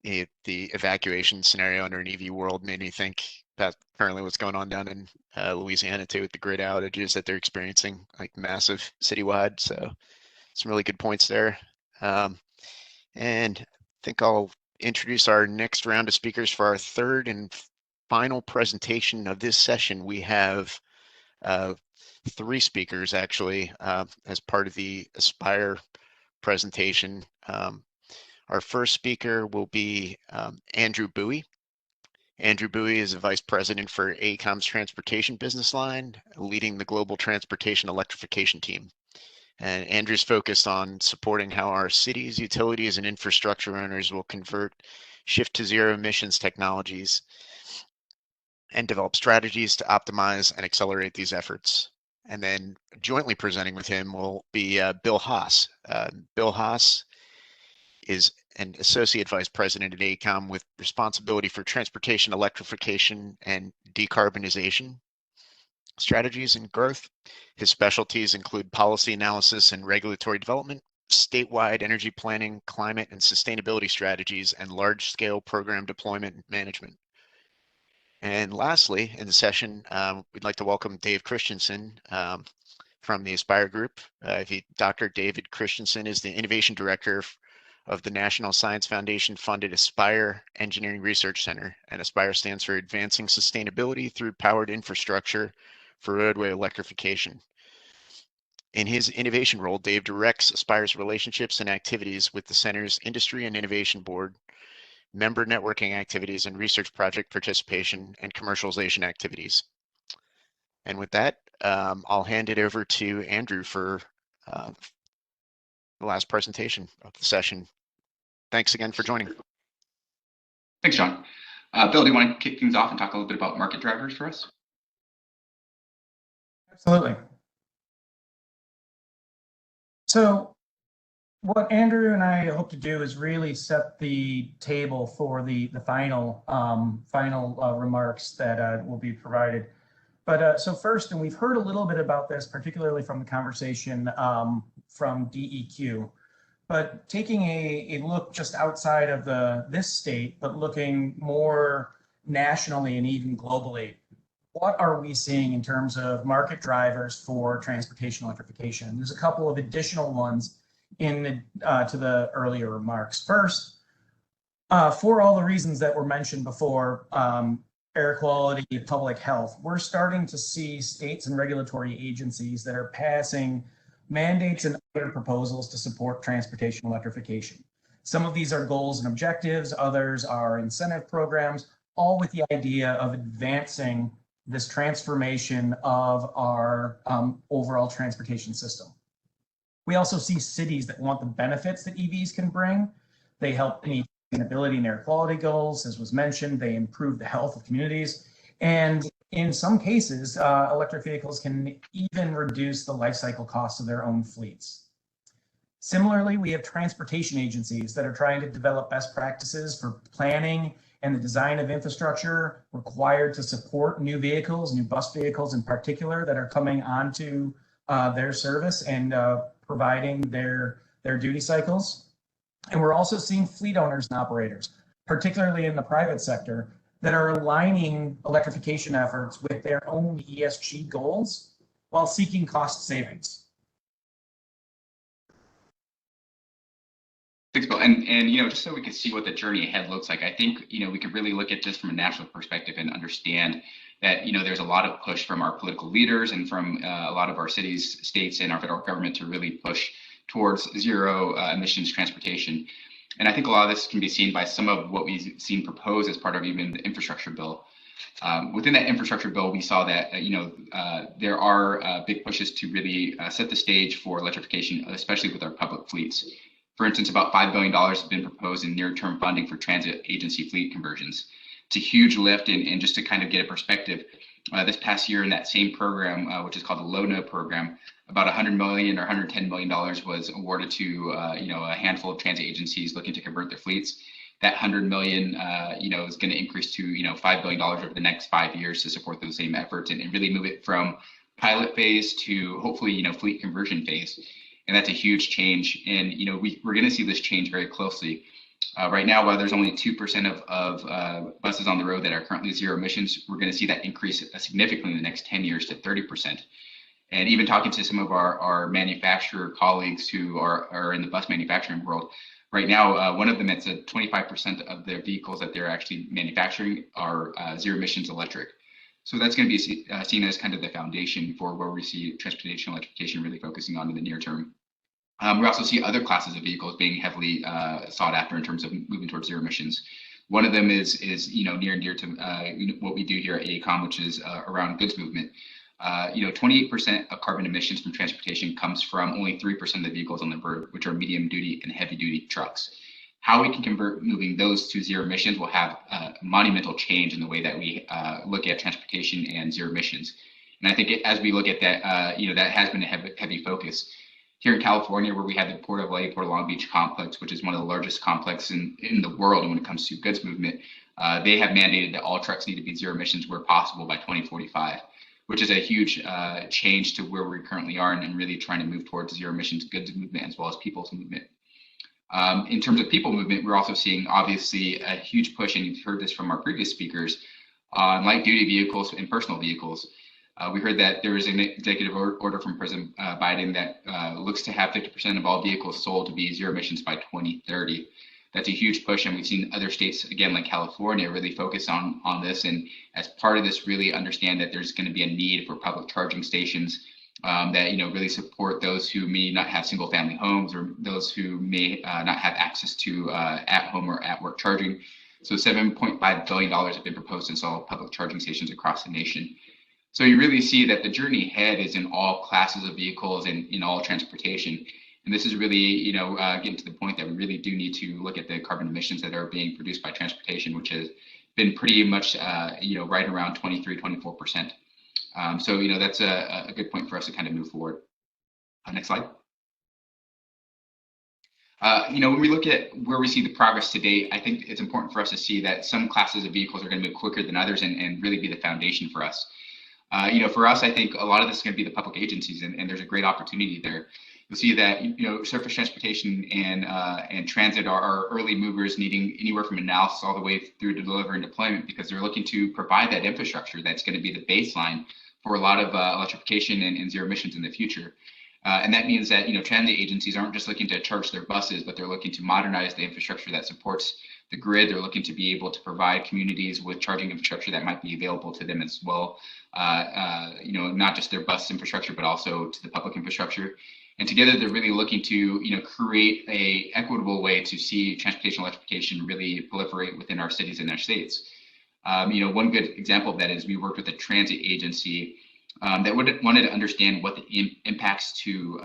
Speaker 1: the evacuation scenario under an EV world made me think about currently what's going on down in Louisiana too with the grid outages that they're experiencing, like massive citywide. So some really good points there. And I think I'll introduce our next round of speakers for our third and final presentation of this session. We have 3 speakers actually as part of the Aspire presentation. Our first speaker will be Andrew Bowie. Andrew Bowie is a vice president for AECOM's transportation business line, leading the global transportation electrification team. And Andrew's focused on supporting how our cities, utilities, and infrastructure owners will shift to zero emissions technologies and develop strategies to optimize and accelerate these efforts. And then jointly presenting with him will be Bill Haas. Bill Haas is an associate vice president at AECOM with responsibility for transportation electrification and decarbonization strategies and growth. His specialties include policy analysis and regulatory development, statewide energy planning, climate and sustainability strategies, and large-scale program deployment and management. And lastly, in the session, we'd like to welcome Dave Christensen from the Aspire Group. Dr. David Christensen is the Innovation Director of the National Science Foundation funded Aspire Engineering Research Center, and Aspire stands for Advancing Sustainability Through Powered Infrastructure for Roadway Electrification. In his innovation role, Dave directs Aspire's relationships and activities with the center's Industry and Innovation Board, member networking activities and research project participation and commercialization activities. And with that, I'll hand it over to Andrew for the last presentation of the session. Thanks again for joining.
Speaker 4: Thanks, John. Bill, do you want to kick things off and talk a little bit about market drivers for us?
Speaker 5: Absolutely. So what Andrew and I hope to do is really set the table for the final remarks that will be provided. But so first, and we've heard a little bit about this, particularly from the conversation from DEQ, but taking a look just outside of this state, but looking more nationally and even globally, what are we seeing in terms of market drivers for transportation electrification? There's a couple of additional ones to the earlier remarks. First, for all the reasons that were mentioned before, air quality, public health, we're starting to see states and regulatory agencies that are passing mandates and other proposals to support transportation electrification. Some of these are goals and objectives, others are incentive programs, all with the idea of advancing this transformation of our overall transportation system. We also see cities that want the benefits that EVs can bring. They help meet sustainability and air quality goals, as was mentioned. They improve the health of communities. And in some cases, electric vehicles can even reduce the life cycle costs of their own fleets. Similarly, we have transportation agencies that are trying to develop best practices for planning and the design of infrastructure required to support new vehicles, new bus vehicles in particular, that are coming onto their service and providing their duty cycles. And we're also seeing fleet owners and operators, particularly in the private sector, that are aligning electrification efforts with their own ESG goals while seeking cost savings.
Speaker 4: Thanks, Bill. And just so we can see what the journey ahead looks like, I think we could really look at this from a national perspective and understand that there's a lot of push from our political leaders and from a lot of our cities, states, and our federal government to really push towards zero emissions transportation. And I think a lot of this can be seen by some of what we've seen proposed as part of even the infrastructure bill. Within that infrastructure bill, we saw that there are big pushes to really set the stage for electrification, especially with our public fleets. For instance, about $5 billion has been proposed in near-term funding for transit agency fleet conversions. It's a huge lift, and just to kind of get a perspective, this past year in that same program, which is called the Low No program, about $100 million or $110 million was awarded to a handful of transit agencies looking to convert their fleets. That $100 million, is going to increase to $5 billion over the next 5 years to support those same efforts and really move it from pilot phase to hopefully fleet conversion phase. And that's a huge change. And we're going to see this change very closely. Right now, while there's only 2% of buses on the road that are currently zero emissions, we're going to see that increase significantly in the next 10 years to 30%. And even talking to some of our manufacturer colleagues who are in the bus manufacturing world, right now, one of them had said 25% of their vehicles that they're actually manufacturing are zero emissions electric. So that's going to be seen as kind of the foundation for where we see transportation electrification really focusing on in the near term. We also see other classes of vehicles being heavily sought after in terms of moving towards zero emissions. One of them is near and dear to what we do here at AECOM, which is around goods movement. 28% of carbon emissions from transportation comes from only 3% of the vehicles on the road, which are medium duty and heavy duty trucks. How we can convert moving those to zero emissions will have a monumental change in the way that we look at transportation and zero emissions. And I think as we look at that, that has been a heavy focus. Here in California, where we have the Port of Long Beach complex, which is one of the largest complexes in the world when it comes to goods movement, they have mandated that all trucks need to be zero emissions where possible by 2045, which is a huge change to where we currently are and really trying to move towards zero emissions goods movement as well as people's movement. In terms of people movement, we're also seeing obviously a huge push, and you've heard this from our previous speakers, on light duty vehicles and personal vehicles. We heard that there is an executive order from President Biden that looks to have 50% of all vehicles sold to be zero emissions by 2030. That's a huge push, and we've seen other states, again, like California, really focus on this, and as part of this, really understand that there's going to be a need for public charging stations that really support those who may not have single-family homes or those who may not have access to at-home or at-work charging. So $7.5 billion have been proposed to install public charging stations across the nation. So you really see that the journey ahead is in all classes of vehicles and in all transportation. And this is really, getting to the point that we really do need to look at the carbon emissions that are being produced by transportation, which has been pretty much, right around 23-24%. So, that's a good point for us to kind of move forward. Next slide. When we look at where we see the progress to date, I think it's important for us to see that some classes of vehicles are going to move quicker than others and really be the foundation for us. For us, I think a lot of this is going to be the public agencies, and there's a great opportunity there. You'll see that surface transportation and transit are early movers, needing anywhere from analysis all the way through to delivery and deployment, because they're looking to provide that infrastructure that's going to be the baseline for a lot of electrification and zero emissions in the future. And that means that transit agencies aren't just looking to charge their buses, but they're looking to modernize the infrastructure that supports the grid. They're looking to be able to provide communities with charging infrastructure that might be available to them as well. Not just their bus infrastructure, but also to the public infrastructure. And together, they're really looking to, create a equitable way to see transportation electrification really proliferate within our cities and our states. One good example of that is we worked with a transit agency that wanted to understand what the impacts to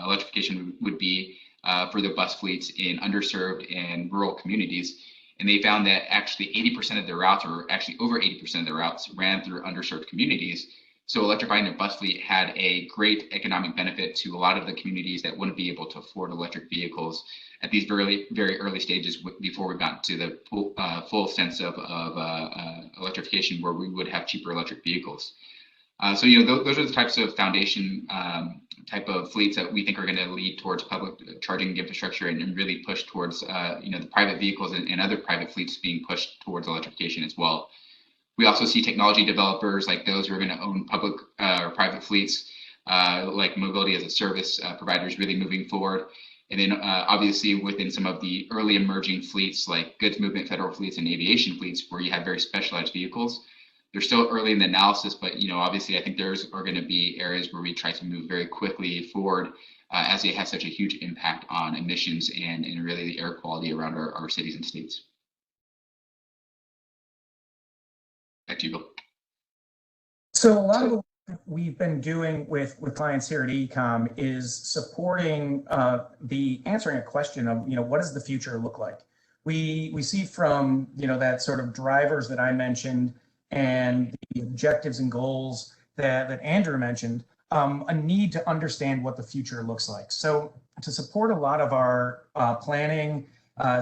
Speaker 4: electrification would be for the bus fleets in underserved and rural communities. And they found that actually 80% of their routes, or actually over 80% of their routes, ran through underserved communities. So electrifying their bus fleet had a great economic benefit to a lot of the communities that wouldn't be able to afford electric vehicles at these very, very early stages before we got to the full sense of electrification, where we would have cheaper electric vehicles. So those are the types of foundation type of fleets that we think are going to lead towards public charging infrastructure and really push towards the private vehicles and other private fleets being pushed towards electrification as well. We also see technology developers like those who are going to own public or private fleets, like mobility as a service providers, really moving forward. And then obviously within some of the early emerging fleets like goods movement, federal fleets, and aviation fleets, where you have very specialized vehicles. They're still early in the analysis, but obviously I think there's are going to be areas where we try to move very quickly forward as they have such a huge impact on emissions and really the air quality around our cities and states. Back to you, Bill.
Speaker 5: So a lot of what we've been doing with clients here at AECOM is supporting the answering a question of, what does the future look like? We see from, that sort of drivers that I mentioned and the objectives and goals that Andrew mentioned, a need to understand what the future looks like. So to support a lot of our planning,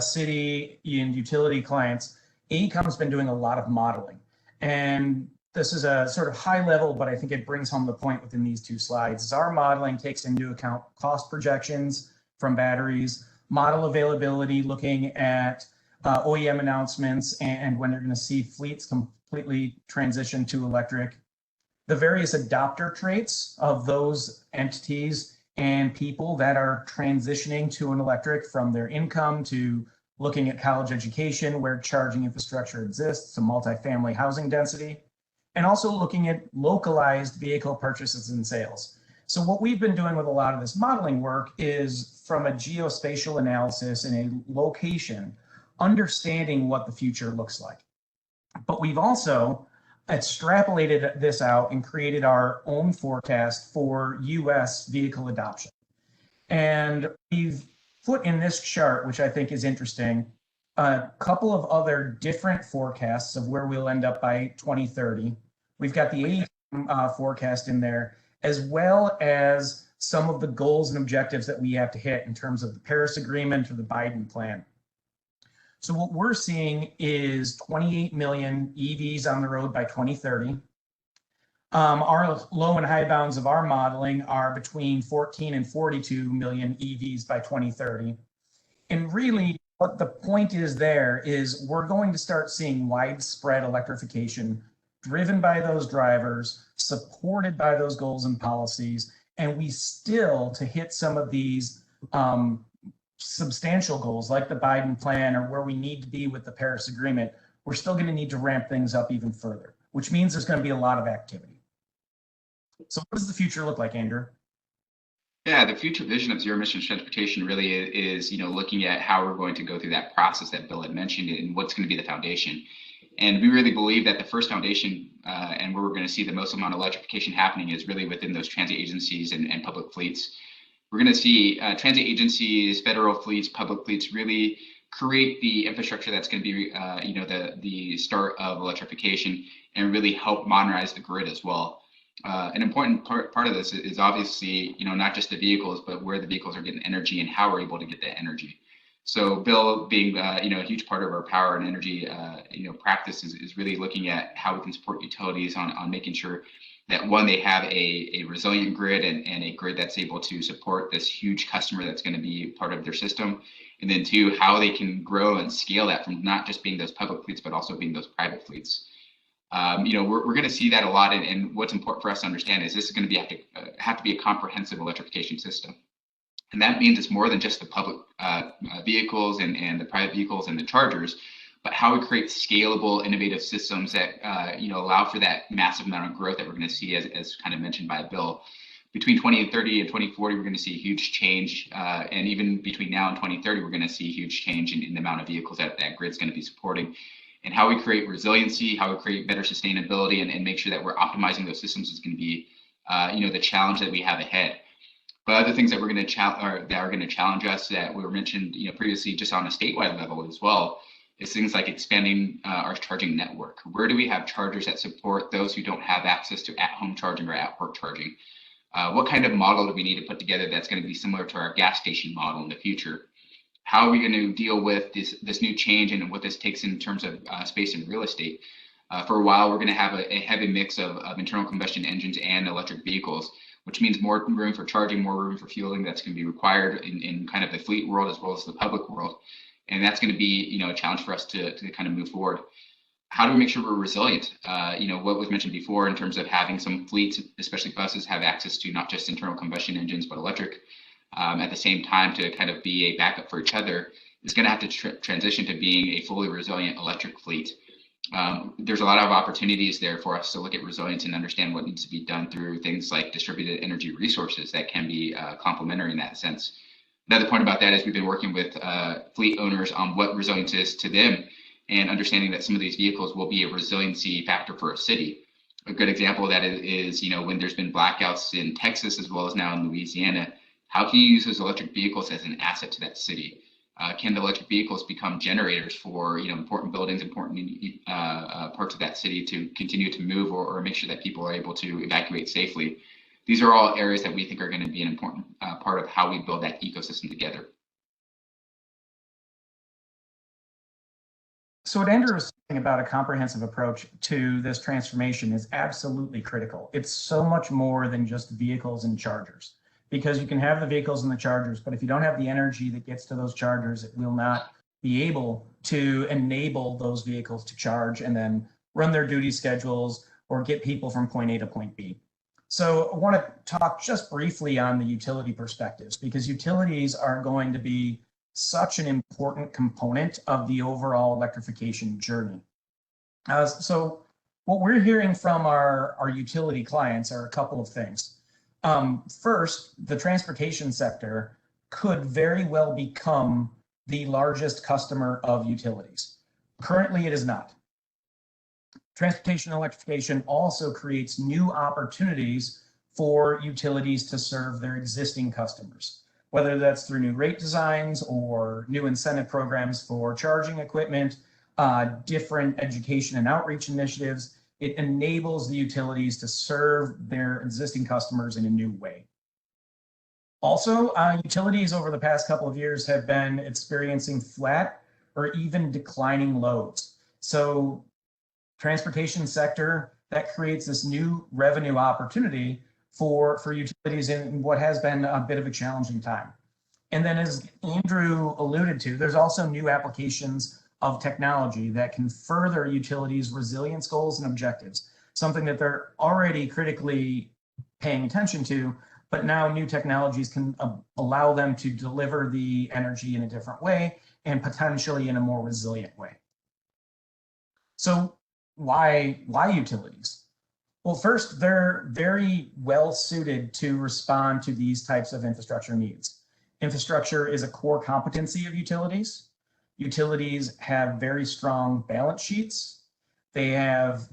Speaker 5: city and utility clients, AECOM has been doing a lot of modeling. And this is a sort of high level, but I think it brings home the point within these two slides. Is our modeling takes into account cost projections from batteries, model availability, looking at OEM announcements and when they're going to see fleets completely transition to electric, the various adopter traits of those entities and people that are transitioning to an electric, from their income to looking at college education, where charging infrastructure exists, to multifamily housing density, and also looking at localized vehicle purchases and sales. So what we've been doing with a lot of this modeling work is from a geospatial analysis in a location, understanding what the future looks like. But we've also extrapolated this out and created our own forecast for US vehicle adoption. And we've put in this chart, which I think is interesting, a couple of other different forecasts of where we'll end up by 2030. We've got the forecast in there, as well as some of the goals and objectives that we have to hit in terms of the Paris Agreement or the Biden plan. So what we're seeing is 28 million EVs on the road by 2030. Our low and high bounds of our modeling are between 14 and 42 million EVs by 2030. And really, what the point is there is we're going to start seeing widespread electrification driven by those drivers, supported by those goals and policies, and we still, to hit some of these substantial goals like the Biden plan or where we need to be with the Paris Agreement, we're still going to need to ramp things up even further, which means there's going to be a lot of activity. So what does the future look like, Andrew?
Speaker 4: Yeah, the future vision of zero emissions transportation really is, looking at how we're going to go through that process that Bill had mentioned and what's going to be the foundation. And we really believe that the first foundation and where we're going to see the most amount of electrification happening is really within those transit agencies and public fleets. We're going to see transit agencies, federal fleets, public fleets really create the infrastructure that's going to be, the start of electrification and really help modernize the grid as well. An important part of this is obviously, not just the vehicles, but where the vehicles are getting energy and how we're able to get that energy. So Bill, being a huge part of our power and energy practice is really looking at how we can support utilities on making sure that one, they have a resilient grid and a grid that's able to support this huge customer that's going to be part of their system. And then two, how they can grow and scale that from not just being those public fleets, but also being those private fleets. We're going to see that a lot. And what's important for us to understand is this is going to have to be a comprehensive electrification system. And that means it's more than just the public vehicles and the private vehicles and the chargers, but how we create scalable, innovative systems that allow for that massive amount of growth that we're going to see, as kind of mentioned by Bill. Between 2030 and 2040, we're going to see a huge change, and even between now and 2030, we're going to see a huge change in the amount of vehicles that grid's going to be supporting. And how we create resiliency, how we create better sustainability, and make sure that we're optimizing those systems is going to be, the challenge that we have ahead. But other things that we're going to challenge us that were mentioned, previously, just on a statewide level as well, is things like expanding our charging network. Where do we have chargers that support those who don't have access to at-home charging or at-work charging? What kind of model do we need to put together that's going to be similar to our gas station model in the future? How are we going to deal with this new change and what this takes in terms of space and real estate? For a while, we're going to have a heavy mix of internal combustion engines and electric vehicles, which means more room for charging, more room for fueling that's going to be required in kind of the fleet world as well as the public world. And that's going to be, a challenge for us to kind of move forward. How do we make sure we're resilient? What was mentioned before in terms of having some fleets, especially buses, have access to not just internal combustion engines, but electric at the same time to kind of be a backup for each other is going to have to transition to being a fully resilient electric fleet. There's a lot of opportunities there for us to look at resilience and understand what needs to be done through things like distributed energy resources that can be complementary in that sense. Another point about that is we've been working with fleet owners on what resilience is to them and understanding that some of these vehicles will be a resiliency factor for a city. A good example of that is when there's been blackouts in Texas as well as now in Louisiana, how can you use those electric vehicles as an asset to that city? Can the electric vehicles become generators for important buildings, important parts of that city to continue to move or make sure that people are able to evacuate safely? These are all areas that we think are going to be an important part of how we build that ecosystem together.
Speaker 5: So what Andrew was saying about a comprehensive approach to this transformation is absolutely critical. It's so much more than just vehicles and chargers, because you can have the vehicles and the chargers, but if you don't have the energy that gets to those chargers, it will not be able to enable those vehicles to charge and then run their duty schedules or get people from point A to point B. So I want to talk just briefly on the utility perspectives, because utilities are going to be such an important component of the overall electrification journey. So what we're hearing from our utility clients are a couple of things. First, the transportation sector could very well become the largest customer of utilities. Currently, it is not. Transportation electrification also creates new opportunities for utilities to serve their existing customers, whether that's through new rate designs or new incentive programs for charging equipment, different education and outreach initiatives. It enables the utilities to serve their existing customers in a new way. Also, utilities over the past couple of years have been experiencing flat or even declining loads. So transportation sector, that creates this new revenue opportunity for utilities in what has been a bit of a challenging time. And then as Andrew alluded to, there's also new applications of technology that can further utilities' resilience goals and objectives, something that they're already critically paying attention to, but now new technologies can allow them to deliver the energy in a different way and potentially in a more resilient way. So why utilities? Well, first, they're very well suited to respond to these types of infrastructure needs. Infrastructure is a core competency of utilities. Utilities have very strong balance sheets. They have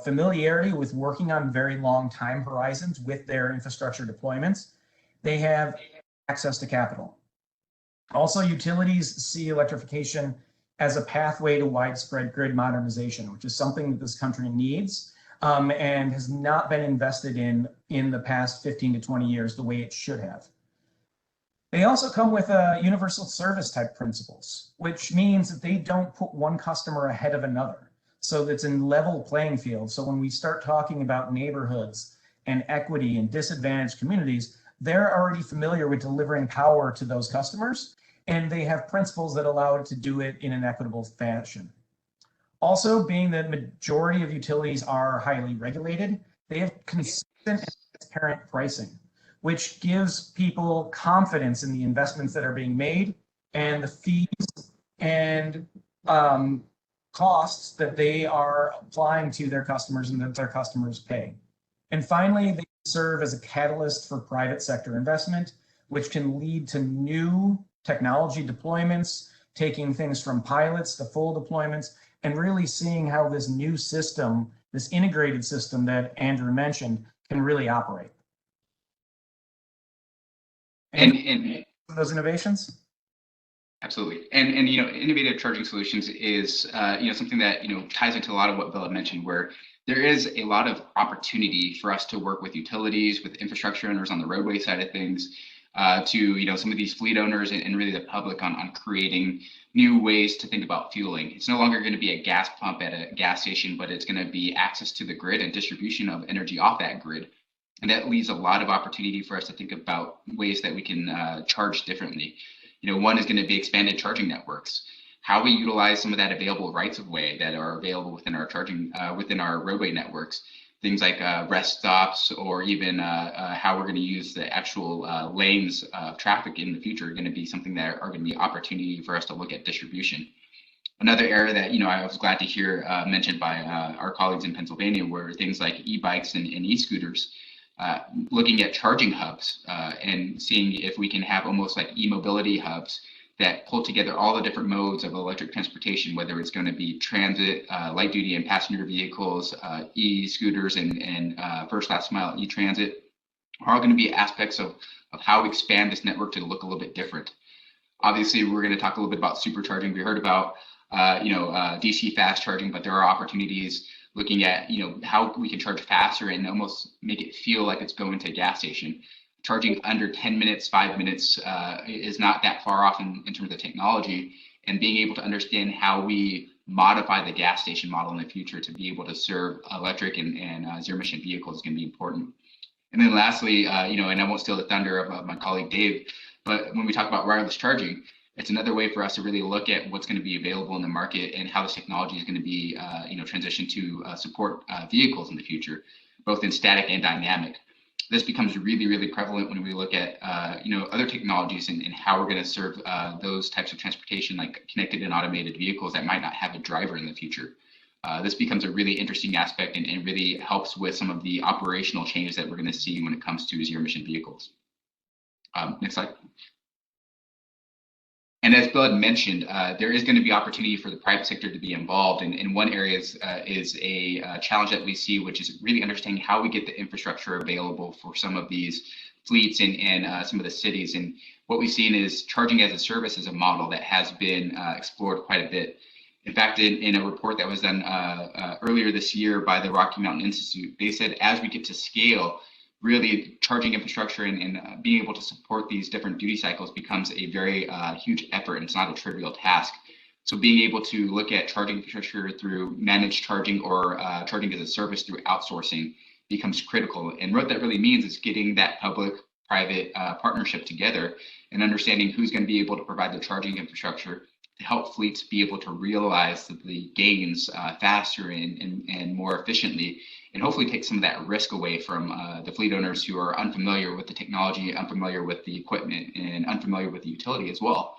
Speaker 5: familiarity with working on very long time horizons with their infrastructure deployments. They have access to capital. Also, utilities see electrification as a pathway to widespread grid modernization, which is something that this country needs and has not been invested in the past 15 to 20 years the way it should have. They also come with universal service type principles, which means that they don't put one customer ahead of another. So it's in level playing field. So when we start talking about neighborhoods and equity and disadvantaged communities, they're already familiar with delivering power to those customers, and they have principles that allow it to do it in an equitable fashion. Also, being that majority of utilities are highly regulated, they have consistent and transparent pricing, which gives people confidence in the investments that are being made and the fees and costs that they are applying to their customers and that their customers pay. And finally, they serve as a catalyst for private sector investment, which can lead to new technology deployments, taking things from pilots to full deployments, and really seeing how this new system, this integrated system that Andrew mentioned, can really operate. And those innovations?
Speaker 4: Absolutely. And you know, innovative charging solutions is something that ties into a lot of what Bill had mentioned, where there is a lot of opportunity for us to work with utilities, with infrastructure owners on the roadway side of things, to some of these fleet owners and really the public on creating new ways to think about fueling. It's no longer going to be a gas pump at a gas station, but it's going to be access to the grid and distribution of energy off that grid. And that leaves a lot of opportunity for us to think about ways that we can charge differently. One is going to be expanded charging networks. How we utilize some of that available rights of way that are available within our charging, within our roadway networks. Things like rest stops, or even how we're going to use the actual lanes of traffic in the future are going to be something that are going to be opportunity for us to look at distribution. Another area that I was glad to hear mentioned by our colleagues in Pennsylvania were things like e-bikes and e-scooters. Looking at charging hubs and seeing if we can have almost like e-mobility hubs that pull together all the different modes of electric transportation, whether it's going to be transit, light duty and passenger vehicles, e-scooters and first last mile e-transit, are all going to be aspects of how we expand this network to look a little bit different. Obviously, we're going to talk a little bit about supercharging. We heard about DC fast charging, but there are opportunities looking at how we can charge faster and almost make it feel like it's going to a gas station. Charging under 10 minutes, 5 minutes is not that far off in terms of the technology, and being able to understand how we modify the gas station model in the future to be able to serve electric and zero emission vehicles is going to be important. And then lastly, and I won't steal the thunder of my colleague Dave, but when we talk about wireless charging, it's another way for us to really look at what's going to be available in the market and how this technology is going to be, transitioned to support vehicles in the future, both in static and dynamic. This becomes really, really prevalent when we look at, other technologies and how we're going to serve those types of transportation, like connected and automated vehicles that might not have a driver in the future. This becomes a really interesting aspect and really helps with some of the operational changes that we're going to see when it comes to zero emission vehicles. Next slide. And as Bill had mentioned, there is going to be opportunity for the private sector to be involved. And one area is a challenge that we see, which is really understanding how we get the infrastructure available for some of these fleets and some of the cities. And what we've seen is charging as a service is a model that has been explored quite a bit. In fact, in a report that was done earlier this year by the Rocky Mountain Institute, they said as we get to scale, really charging infrastructure and being able to support these different duty cycles becomes a very huge effort, and it's not a trivial task. So being able to look at charging infrastructure through managed charging or charging as a service through outsourcing becomes critical. And what that really means is getting that public-private partnership together and understanding who's going to be able to provide the charging infrastructure to help fleets be able to realize the gains faster and more efficiently, and hopefully take some of that risk away from the fleet owners who are unfamiliar with the technology, unfamiliar with the equipment, and unfamiliar with the utility as well.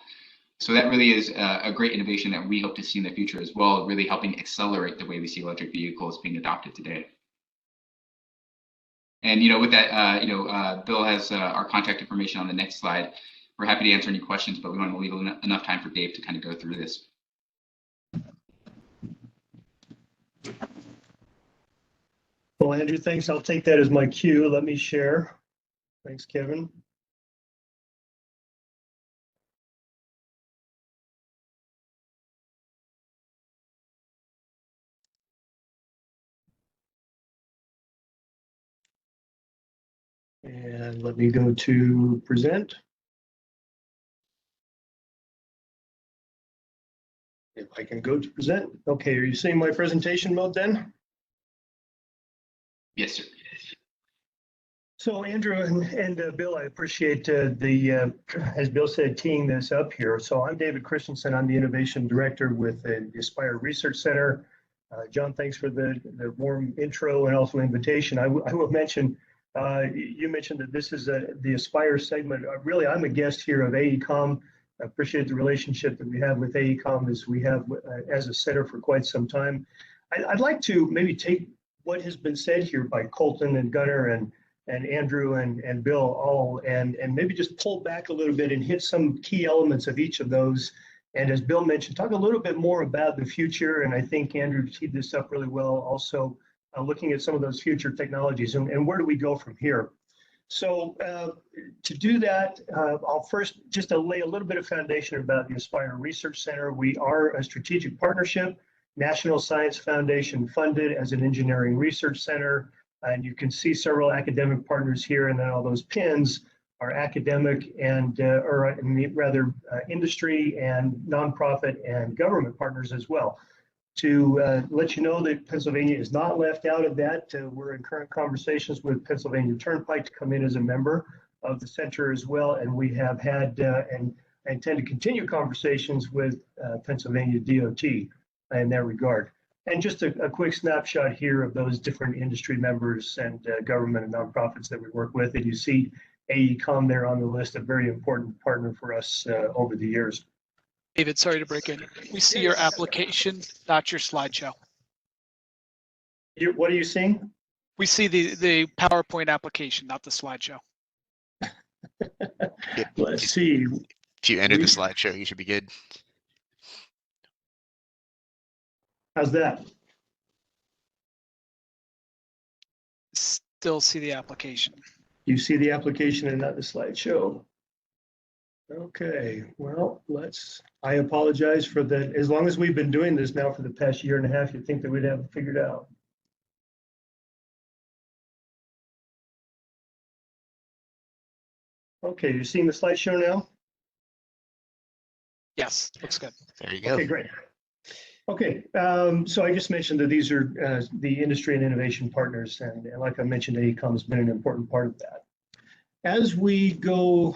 Speaker 4: So that really is a great innovation that we hope to see in the future as well, really helping accelerate the way we see electric vehicles being adopted today. And with that, Bill has our contact information on the next slide. We're happy to answer any questions, but we want to leave enough time for Dave to kind of go through this.
Speaker 6: Well, Andrew, thanks. I'll take that as my cue. Let me share. Thanks, Kevin. And let me go to present. If I can go to present. Okay, are you seeing my presentation mode then?
Speaker 4: Yes, sir.
Speaker 6: So Andrew and Bill, I appreciate as Bill said, teeing this up here. So I'm David Christensen. I'm the Innovation Director with the Aspire Research Center. John, thanks for the warm intro and also invitation. I will mention, you mentioned that this is the Aspire segment. Really, I'm a guest here of AECOM. I appreciate the relationship that we have with AECOM as we have as a center for quite some time. I'd like to maybe take what has been said here by Colton and Gunnar and Andrew and Bill all, and maybe just pull back a little bit and hit some key elements of each of those. And as Bill mentioned, talk a little bit more about the future. And I think Andrew teed this up really well, also looking at some of those future technologies and where do we go from here. So to do that, I'll first just lay a little bit of foundation about the Aspire Research Center. We are a strategic partnership, National Science Foundation funded as an engineering research center. And you can see several academic partners here, and then all those pins are academic and, industry and nonprofit and government partners as well. To let you know that Pennsylvania is not left out of that. We're in current conversations with Pennsylvania Turnpike to come in as a member of the center as well. And we have had and intend to continue conversations with Pennsylvania DOT in that regard. And just a quick snapshot here of those different industry members and government and nonprofits that we work with. And you see AECOM there on the list, a very important partner for us over the years.
Speaker 7: David, sorry to break in. We see your application, not your slideshow.
Speaker 6: What are you seeing?
Speaker 7: We see the PowerPoint application, not the slideshow.
Speaker 6: Let's see.
Speaker 1: If you enter the slideshow, you should be good.
Speaker 6: How's that?
Speaker 7: Still see the application.
Speaker 6: You see the application and not the slideshow. Okay, well, I apologize for that. As long as we've been doing this now for the past year and a half, you'd think that we'd have it figured out. Okay, you're seeing the slideshow now?
Speaker 7: Yes, looks good.
Speaker 1: There you go.
Speaker 6: Okay, great. Okay, so I just mentioned that these are the industry and innovation partners, and like I mentioned, AECOM has been an important part of that. As we go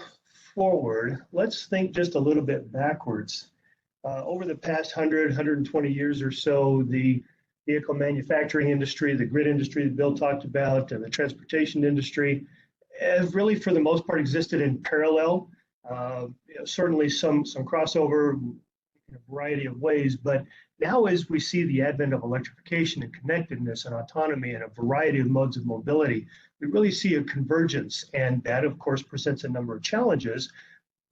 Speaker 6: forward, let's think just a little bit backwards. Over the past 120 years or so, the vehicle manufacturing industry, the grid industry that Bill talked about, and the transportation industry have really, for the most part, existed in parallel. Certainly some crossover in a variety of ways, but now as we see the advent of electrification and connectedness and autonomy and a variety of modes of mobility, we really see a convergence, and that of course presents a number of challenges,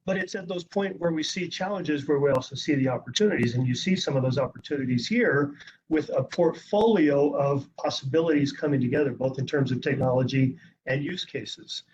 Speaker 6: but it's at those points where we see challenges where we also see the opportunities, and you see some of those opportunities here with a portfolio of possibilities coming together, both in terms of technology and use cases.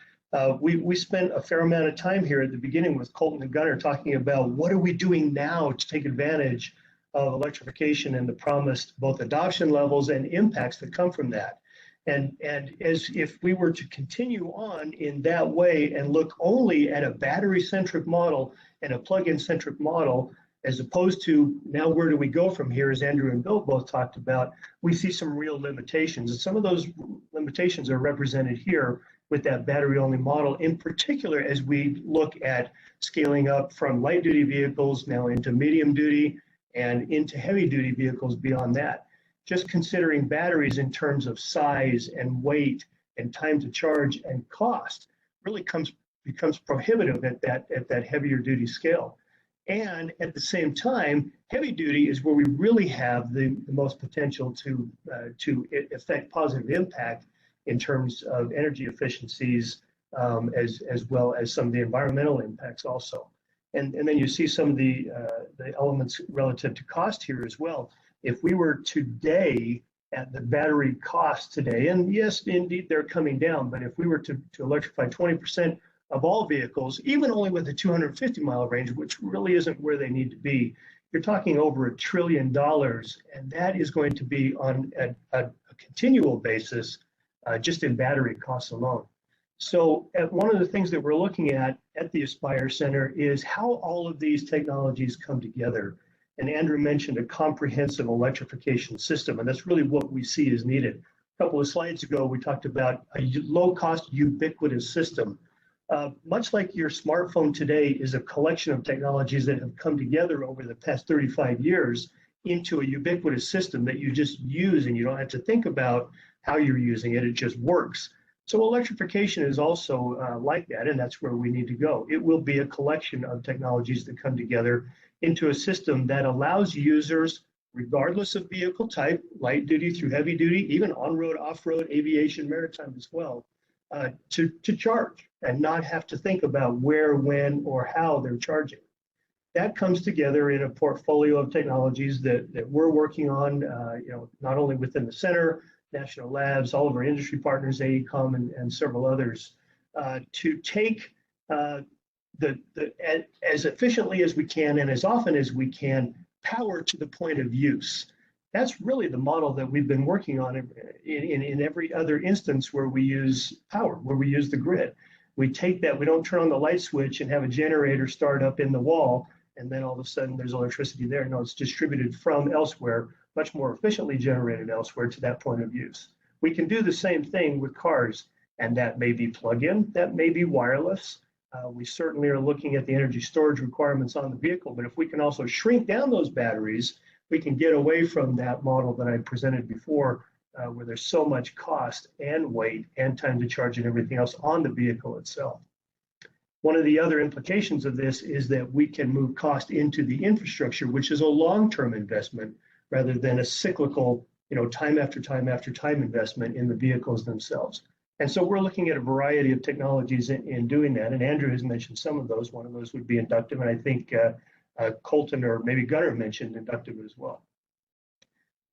Speaker 6: We spent a fair amount of time here at the beginning with Colton and Gunnar talking about what are we doing now to take advantage of electrification and the promised both adoption levels and impacts that come from that. And as if we were to continue on in that way and look only at a battery-centric model and a plug-in centric model, as opposed to now where do we go from here, as Andrew and Bill both talked about, we see some real limitations. And some of those limitations are represented here with that battery-only model, in particular as we look at scaling up from light-duty vehicles now into medium-duty and into heavy-duty vehicles beyond that. Just considering batteries in terms of size and weight and time to charge and cost really becomes prohibitive at that heavier duty scale. And at the same time, heavy duty is where we really have the most potential to affect positive impact in terms of energy efficiencies, as well as some of the environmental impacts also. And then you see some of the elements relative to cost here as well. If we were today at the battery cost today, and yes, indeed, they're coming down, but if we were to electrify 20% of all vehicles, even only with a 250-mile range, which really isn't where they need to be, you're talking over $1 trillion, and that is going to be on a continual basis, just in battery costs alone. So one of the things that we're looking at the Aspire Center is how all of these technologies come together. And Andrew mentioned a comprehensive electrification system, and that's really what we see is needed. A couple of slides ago, we talked about a low-cost, ubiquitous system. Much like your smartphone today is a collection of technologies that have come together over the past 35 years into a ubiquitous system that you just use, and you don't have to think about how you're using it, it just works. So electrification is also like that, and that's where we need to go. It will be a collection of technologies that come together into a system that allows users, regardless of vehicle type, light duty through heavy duty, even on-road, off-road, aviation, maritime as well, to charge and not have to think about where, when, or how they're charging. That comes together in a portfolio of technologies that we're working on, not only within the center, national labs, all of our industry partners, AECOM, and several others, to take as efficiently as we can and as often as we can, power to the point of use. That's really the model that we've been working on in every other instance where we use power, where we use the grid. We take that, we don't turn on the light switch and have a generator start up in the wall, and then all of a sudden there's electricity there. No, it's distributed from elsewhere, much more efficiently generated elsewhere to that point of use. We can do the same thing with cars, and that may be plug-in, that may be wireless. We certainly are looking at the energy storage requirements on the vehicle, but if we can also shrink down those batteries, we can get away from that model that I presented before, where there's so much cost and weight and time to charge and everything else on the vehicle itself. One of the other implications of this is that we can move cost into the infrastructure, which is a long-term investment rather than a cyclical, time after time after time investment in the vehicles themselves. And so we're looking at a variety of technologies in doing that. And Andrew has mentioned some of those. One of those would be inductive. And I think Colton or maybe Gunnar mentioned inductive as well.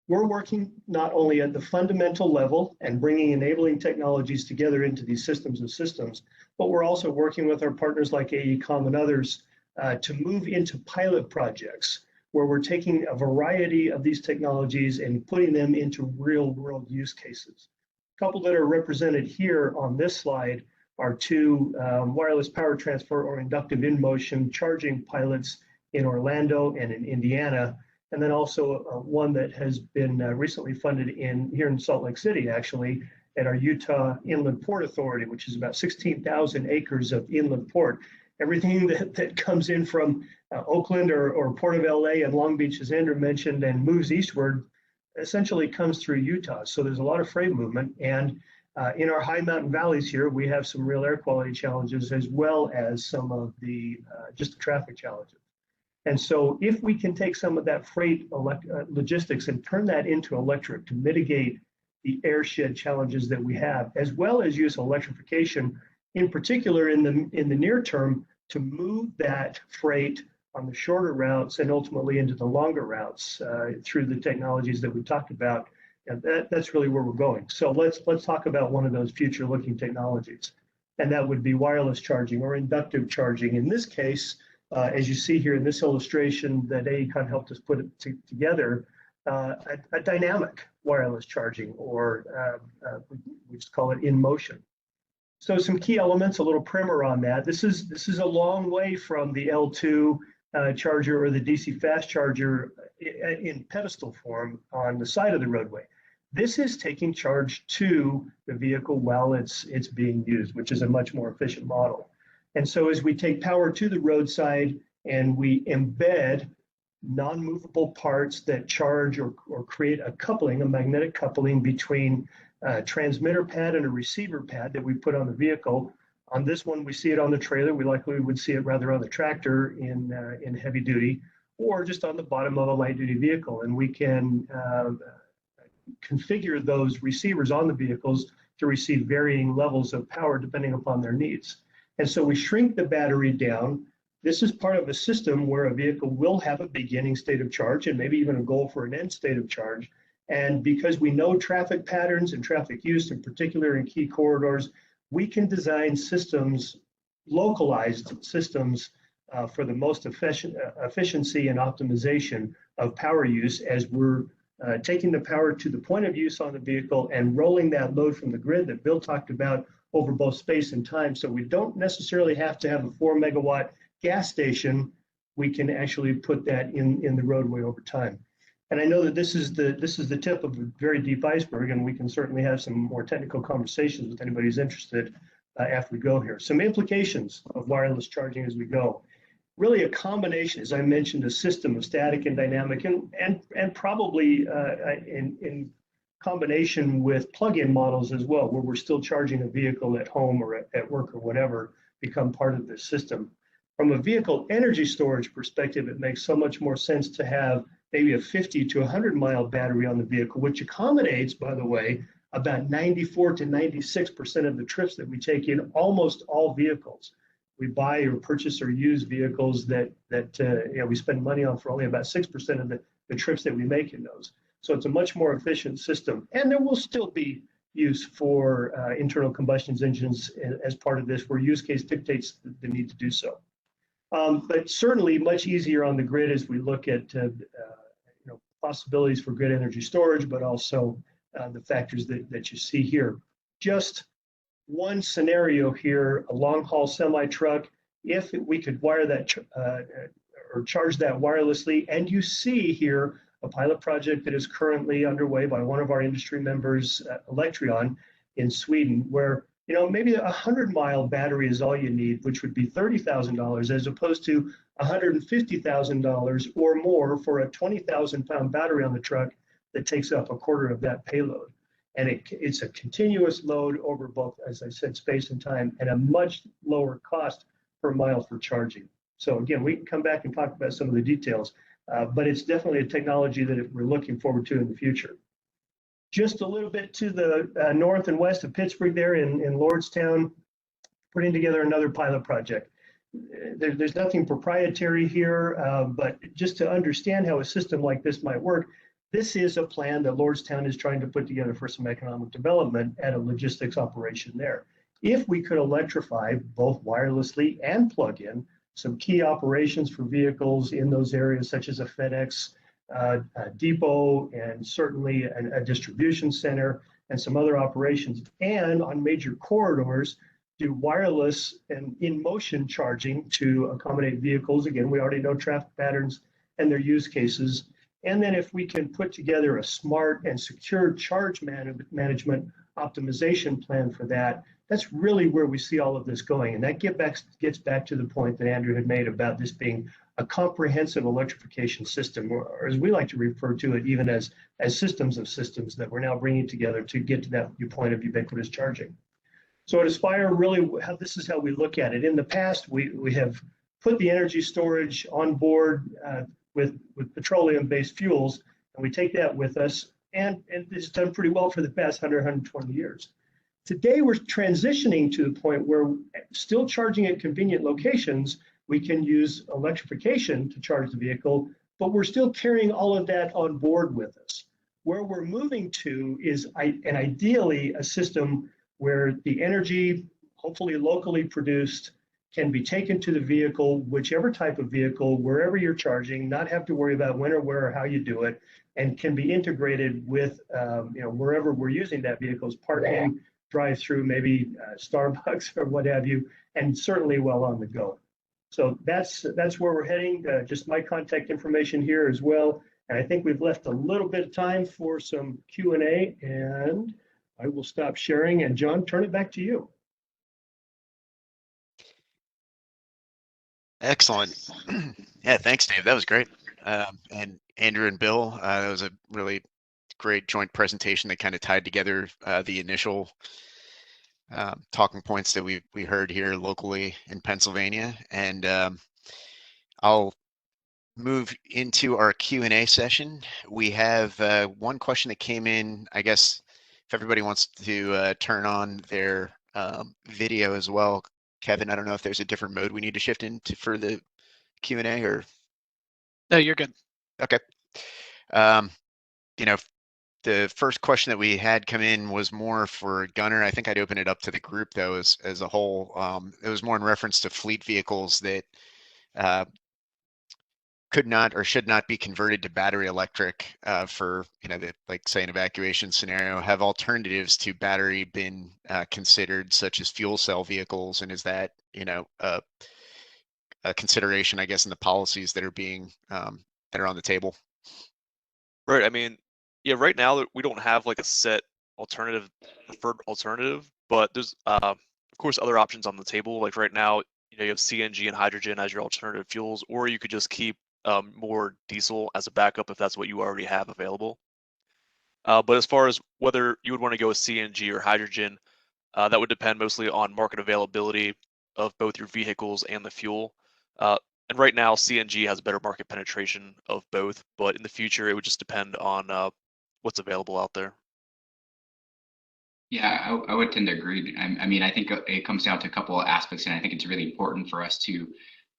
Speaker 6: We're working not only at the fundamental level and bringing enabling technologies together into these systems of systems, but we're also working with our partners like AECOM and others to move into pilot projects where we're taking a variety of these technologies and putting them into real world use cases. A couple that are represented here on this slide are two wireless power transfer or inductive in-motion charging pilots in Orlando and in Indiana, and then also one that has been recently funded here in Salt Lake City, actually, at our Utah Inland Port Authority, which is about 16,000 acres of inland port. Everything that comes in from Oakland or Port of LA and Long Beach, as Andrew mentioned, and moves eastward, essentially comes through Utah. So there's a lot of freight movement. And in our high mountain valleys here, we have some real air quality challenges as well as some of the just the traffic challenges. And so if we can take some of that freight logistics and turn that into electric to mitigate the airshed challenges that we have, as well as use electrification, in particular in the near term, to move that freight on the shorter routes and ultimately into the longer routes through the technologies that we talked about, and that's really where we're going. So let's talk about one of those future-looking technologies, and that would be wireless charging or inductive charging. In this case, as you see here in this illustration that AECOM helped us put it together, a dynamic wireless charging, or we just call it in motion. So some key elements, a little primer on that. This is a long way from the L2 charger or the DC fast charger in pedestal form on the side of the roadway. This is taking charge to the vehicle while it's being used, which is a much more efficient model. And so as we take power to the roadside and we embed non-movable parts that charge or create a coupling, a magnetic coupling between a transmitter pad and a receiver pad that we put on the vehicle. On this one, we see it on the trailer. We likely would see it rather on the tractor in heavy duty, or just on the bottom of a light duty vehicle. And we can configure those receivers on the vehicles to receive varying levels of power depending upon their needs. And so we shrink the battery down. This is part of a system where a vehicle will have a beginning state of charge and maybe even a goal for an end state of charge. And because we know traffic patterns and traffic use, in particular in key corridors, we can design systems, localized systems for the most efficiency and optimization of power use as we're taking the power to the point of use on the vehicle and rolling that load from the grid that Bill talked about over both space and time. So we don't necessarily have to have a 4 megawatt gas station. We can actually put that in the roadway over time. And I know that this is the tip of a very deep iceberg, and we can certainly have some more technical conversations with anybody who's interested after we go here. Some implications of wireless charging as we go. Really a combination, as I mentioned, a system of static and dynamic, and probably in combination with plug-in models as well, where we're still charging a vehicle at home or at work or whatever, become part of this system. From a vehicle energy storage perspective, it makes so much more sense to have maybe a 50 to 100 mile battery on the vehicle, which accommodates, by the way, about 94 to 96% of the trips that we take in almost all vehicles. We buy or purchase or use vehicles that we spend money on for only about 6% of the trips that we make in those. So it's a much more efficient system. And there will still be use for internal combustion engines as part of this, where use case dictates the need to do so. But certainly much easier on the grid as we look at possibilities for grid energy storage, but also the factors that you see here. Just one scenario here, a long haul semi truck, if we could wire that or charge that wirelessly, and you see here a pilot project that is currently underway by one of our industry members, Electrion in Sweden, where maybe a 100-mile battery is all you need, which would be $30,000 as opposed to $150,000 or more for a 20,000-pound battery on the truck that takes up a quarter of that payload. And it's a continuous load over both, as I said, space and time, and a much lower cost per mile for charging. So again, we can come back and talk about some of the details, but it's definitely a technology that we're looking forward to in the future. Just a little bit to the north and west of Pittsburgh there in Lordstown, putting together another pilot project. There's nothing proprietary here, but just to understand how a system like this might work, this is a plan that Lordstown is trying to put together for some economic development at a logistics operation there. If we could electrify both wirelessly and plug-in some key operations for vehicles in those areas, such as a FedEx a depot, and certainly a distribution center, and some other operations, and on major corridors, do wireless and in-motion charging to accommodate vehicles. Again, we already know traffic patterns and their use cases. And then if we can put together a smart and secure charge management optimization plan for that, that's really where we see all of this going. And that gets back to the point that Andrew had made about this being a comprehensive electrification system, or as we like to refer to it, even as systems of systems that we're now bringing together to get to that point of ubiquitous charging. So at Aspire, really, this is how we look at it. In the past, we have put the energy storage on board with petroleum-based fuels, and we take that with us, and it's done pretty well for the past 120 years. Today, we're transitioning to the point where still charging at convenient locations, we can use electrification to charge the vehicle, but we're still carrying all of that on board with us. Where we're moving to is ideally a system where the energy, hopefully locally produced, can be taken to the vehicle, whichever type of vehicle, wherever you're charging, not have to worry about when or where or how you do it, and can be integrated with, wherever we're using that vehicle's parking, drive-through, maybe Starbucks or what have you, and certainly while on the go. So that's where we're heading. Just my contact information here as well. And I think we've left a little bit of time for some Q&A, and I will stop sharing. And John, turn it back to you.
Speaker 1: Excellent. Yeah, thanks, Dave. That was great. And Andrew and Bill, that was a really great joint presentation that kind of tied together the initial talking points that we heard here locally in Pennsylvania. And I'll move into our Q&A session. We have one question that came in. I guess if everybody wants to turn on their video as well. Kevin, I don't know if there's a different mode we need to shift into for the Q&A or.
Speaker 7: No, you're good.
Speaker 1: Okay. The first question that we had come in was more for Gunnar. I think I'd open it up to the group though as a whole. It was more in reference to fleet vehicles that could not or should not be converted to battery electric for, like say an evacuation scenario. Have alternatives to battery been considered, such as fuel cell vehicles? And is that, a consideration, I guess, in the policies that are being, that are on the table?
Speaker 3: Right. I mean, yeah, right now we don't have like a set preferred alternative, but there's, of course, other options on the table. Like right now, you have CNG and hydrogen as your alternative fuels, or you could just keep more diesel as a backup if that's what you already have available. But as far as whether you would want to go with CNG or hydrogen, that would depend mostly on market availability of both your vehicles and the fuel. And right now, CNG has better market penetration of both, but in the future, it would just depend on what's available out there.
Speaker 4: Yeah, I would tend to agree. I mean, I think it comes down to a couple of aspects, and I think it's really important for us to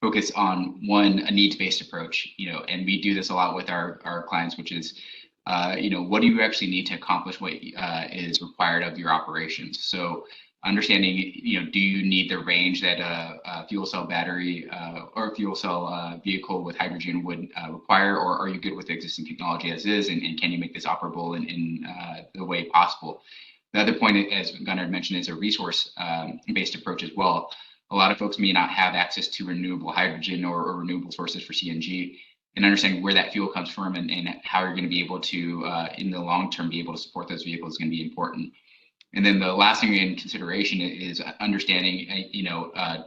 Speaker 4: focus on one, a needs-based approach, and we do this a lot with our clients, which is, what do you actually need to accomplish what is required of your operations? So understanding, do you need the range that a fuel cell battery or a fuel cell vehicle with hydrogen would require, or are you good with the existing technology as is, and can you make this operable in the way possible? The other point, as Gunnar mentioned, is a resource-based approach as well. A lot of folks may not have access to renewable hydrogen or renewable sources for CNG, and understanding where that fuel comes from and how you're going to be able to, in the long term, be able to support those vehicles is going to be important. And then the last thing in consideration is understanding,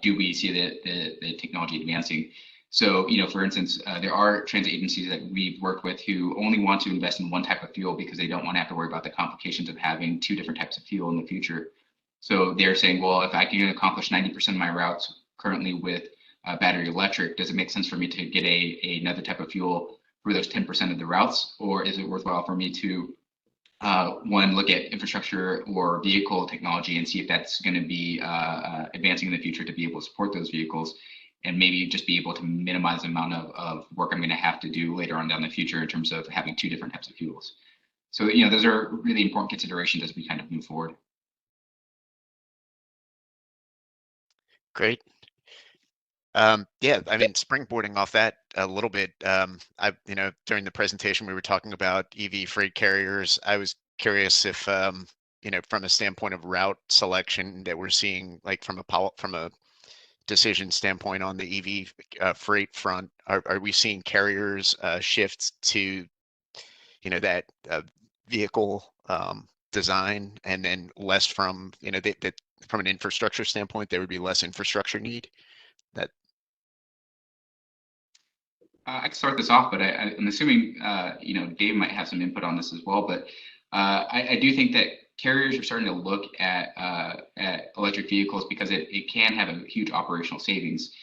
Speaker 4: do we see the technology advancing? So, for instance, there are transit agencies that we've worked with who only want to invest in one type of fuel because they don't want to have to worry about the complications of having two different types of fuel in the future. So they're saying, well, if I can accomplish 90% of my routes currently with battery electric, does it make sense for me to get another type of fuel for those 10% of the routes? Or is it worthwhile for me to, one, look at infrastructure or vehicle technology and see if that's going to be advancing in the future to be able to support those vehicles, and maybe just be able to minimize the amount of work I'm going to have to do later on down the future in terms of having two different types of fuels. So, those are really important considerations as we kind of move forward.
Speaker 1: Great. Yeah, I mean, springboarding off that a little bit, during the presentation, we were talking about EV freight carriers. I was curious if, from a standpoint of route selection that we're seeing, like from a decision standpoint on the EV freight front, are we seeing carriers shift to, that vehicle design, and then less from, that from an infrastructure standpoint, there would be less infrastructure need?
Speaker 4: I can start this off, but I'm assuming Dave might have some input on this as well. But I do think that carriers are starting to look at electric vehicles because it can have a huge operational savings.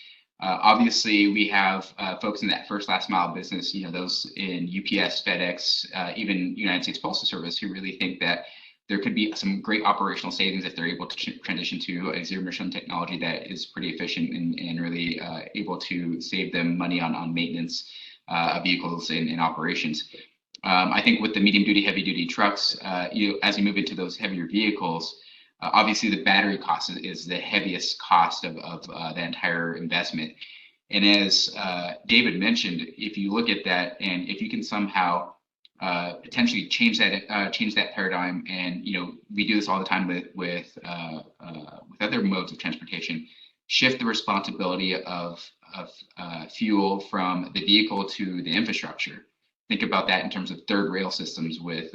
Speaker 4: Obviously, we have folks in that first last mile business, those in UPS, FedEx, even United States Postal Service, who really think that there could be some great operational savings if they're able to transition to a zero emission technology that is pretty efficient and really able to save them money on maintenance of vehicles in operations. I think with the medium duty, heavy duty trucks, as you move into those heavier vehicles, Obviously, the battery cost is the heaviest cost of the entire investment. And as David mentioned, if you look at that, and if you can somehow potentially change that paradigm, and we do this all the time with other modes of transportation, shift the responsibility of fuel from the vehicle to the infrastructure. Think about that in terms of third rail systems with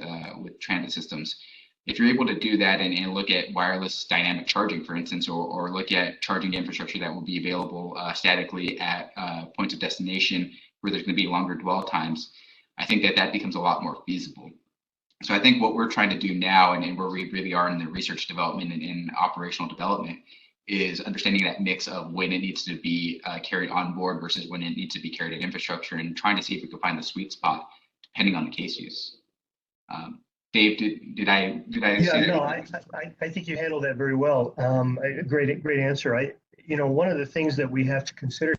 Speaker 4: transit systems. If you're able to do that and look at wireless dynamic charging, for instance, or look at charging infrastructure that will be available statically at points of destination where there's going to be longer dwell times, I think that becomes a lot more feasible. So I think what we're trying to do now, and where we really are in the research development and in operational development, is understanding that mix of when it needs to be carried on board versus when it needs to be carried at infrastructure, and trying to see if we can find the sweet spot depending on the case use. Dave, did I
Speaker 6: Yeah, no, I think you handled that very well. Great answer. One of the things that we have to consider.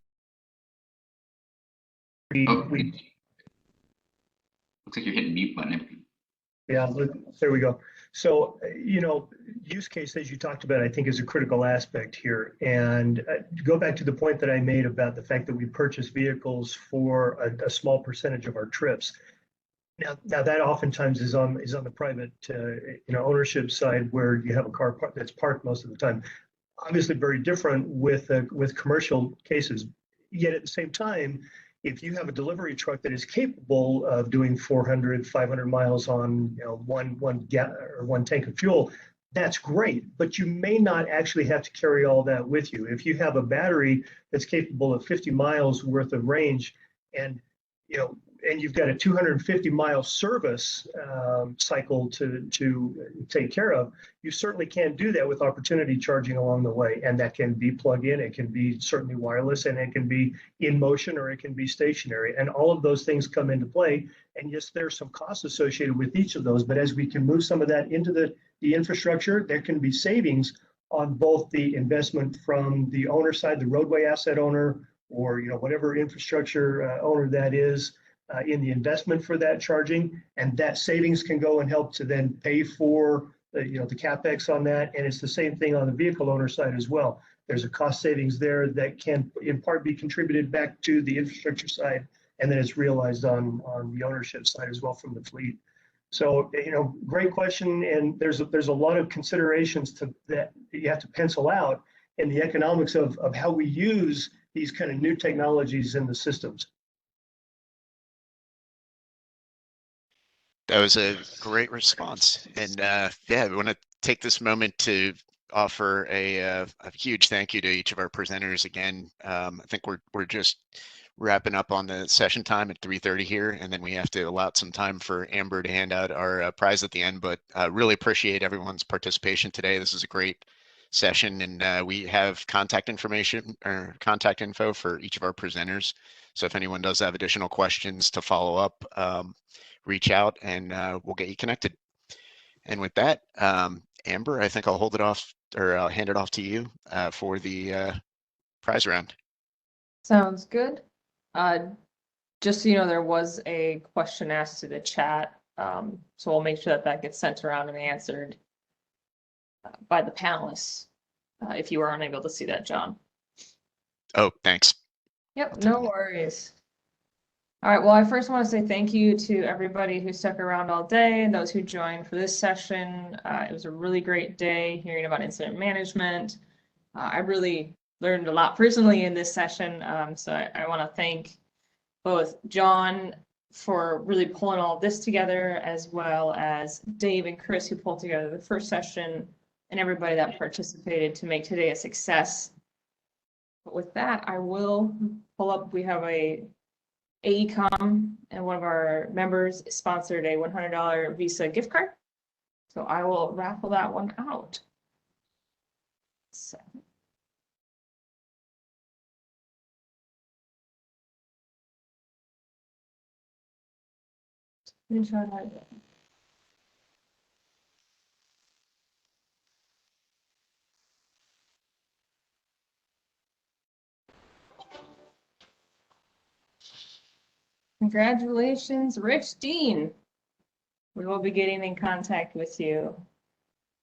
Speaker 4: Looks like you're hitting mute button.
Speaker 6: Yeah, there we go. So, use case, as you talked about, I think is a critical aspect here. And to go back to the point that I made about the fact that we purchase vehicles for a small percentage of our trips. Now that oftentimes is on the private, ownership side, where you have a car that's parked most of the time. Obviously, very different with commercial cases. Yet at the same time, if you have a delivery truck that is capable of doing 400, 500 miles on one tank of fuel, that's great. But you may not actually have to carry all that with you. If you have a battery that's capable of 50 miles worth of range, and you've got a 250-mile service cycle to take care of, you certainly can't do that with opportunity charging along the way. And that can be plug-in, it can be certainly wireless, and it can be in motion, or it can be stationary. And all of those things come into play. And yes, there's some costs associated with each of those. But as we can move some of that into the infrastructure, there can be savings on both the investment from the owner side, the roadway asset owner, or whatever infrastructure owner that is, in the investment for that charging, and that savings can go and help to then pay for the capex on that. And it's the same thing on the vehicle owner side as well. There's a cost savings there that can in part be contributed back to the infrastructure side, and then it's realized on the ownership side as well from the fleet. So great question, and there's a lot of considerations that you have to pencil out in the economics of how we use these kind of new technologies in the systems.
Speaker 1: That was a great response. And yeah, we want to take this moment to offer a huge thank you to each of our presenters again. I think we're just wrapping up on the session time at 3:30 here, and then we have to allow some time for Amber to hand out our prize at the end. But really appreciate everyone's participation today. This is a great session, and we have contact information or contact info for each of our presenters. So if anyone does have additional questions to follow up, reach out and we'll get you connected. And with that, Amber, I think I'll hold it off, or I'll hand it off to you for the prize round.
Speaker 8: Sounds good. Just so you know, there was a question asked to the chat, so we'll make sure that gets sent around and answered by the panelists, if you were unable to see that, John.
Speaker 1: Oh, thanks.
Speaker 8: Yep, no worries. All right, well, I first want to say thank you to everybody who stuck around all day and those who joined for this session. It was a really great day hearing about incident management. I really learned a lot personally in this session, so I want to thank both John for really pulling all of this together, as well as Dave and Chris, who pulled together the first session, and everybody that participated to make today a success. But with that, I will pull up, we have a AECOM, and one of our members sponsored a $100 Visa gift card. So I will raffle that one out. So. Congratulations, Rich Dean. We will be getting in contact with you.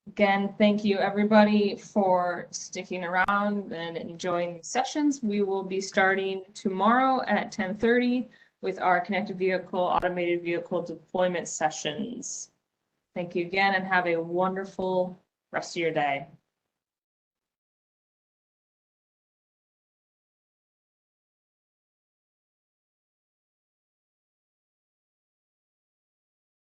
Speaker 8: Again, thank you everybody for sticking around and enjoying the sessions. We will be starting tomorrow at 10:30 with our connected vehicle, automated vehicle deployment sessions. Thank you again and have a wonderful rest of your day.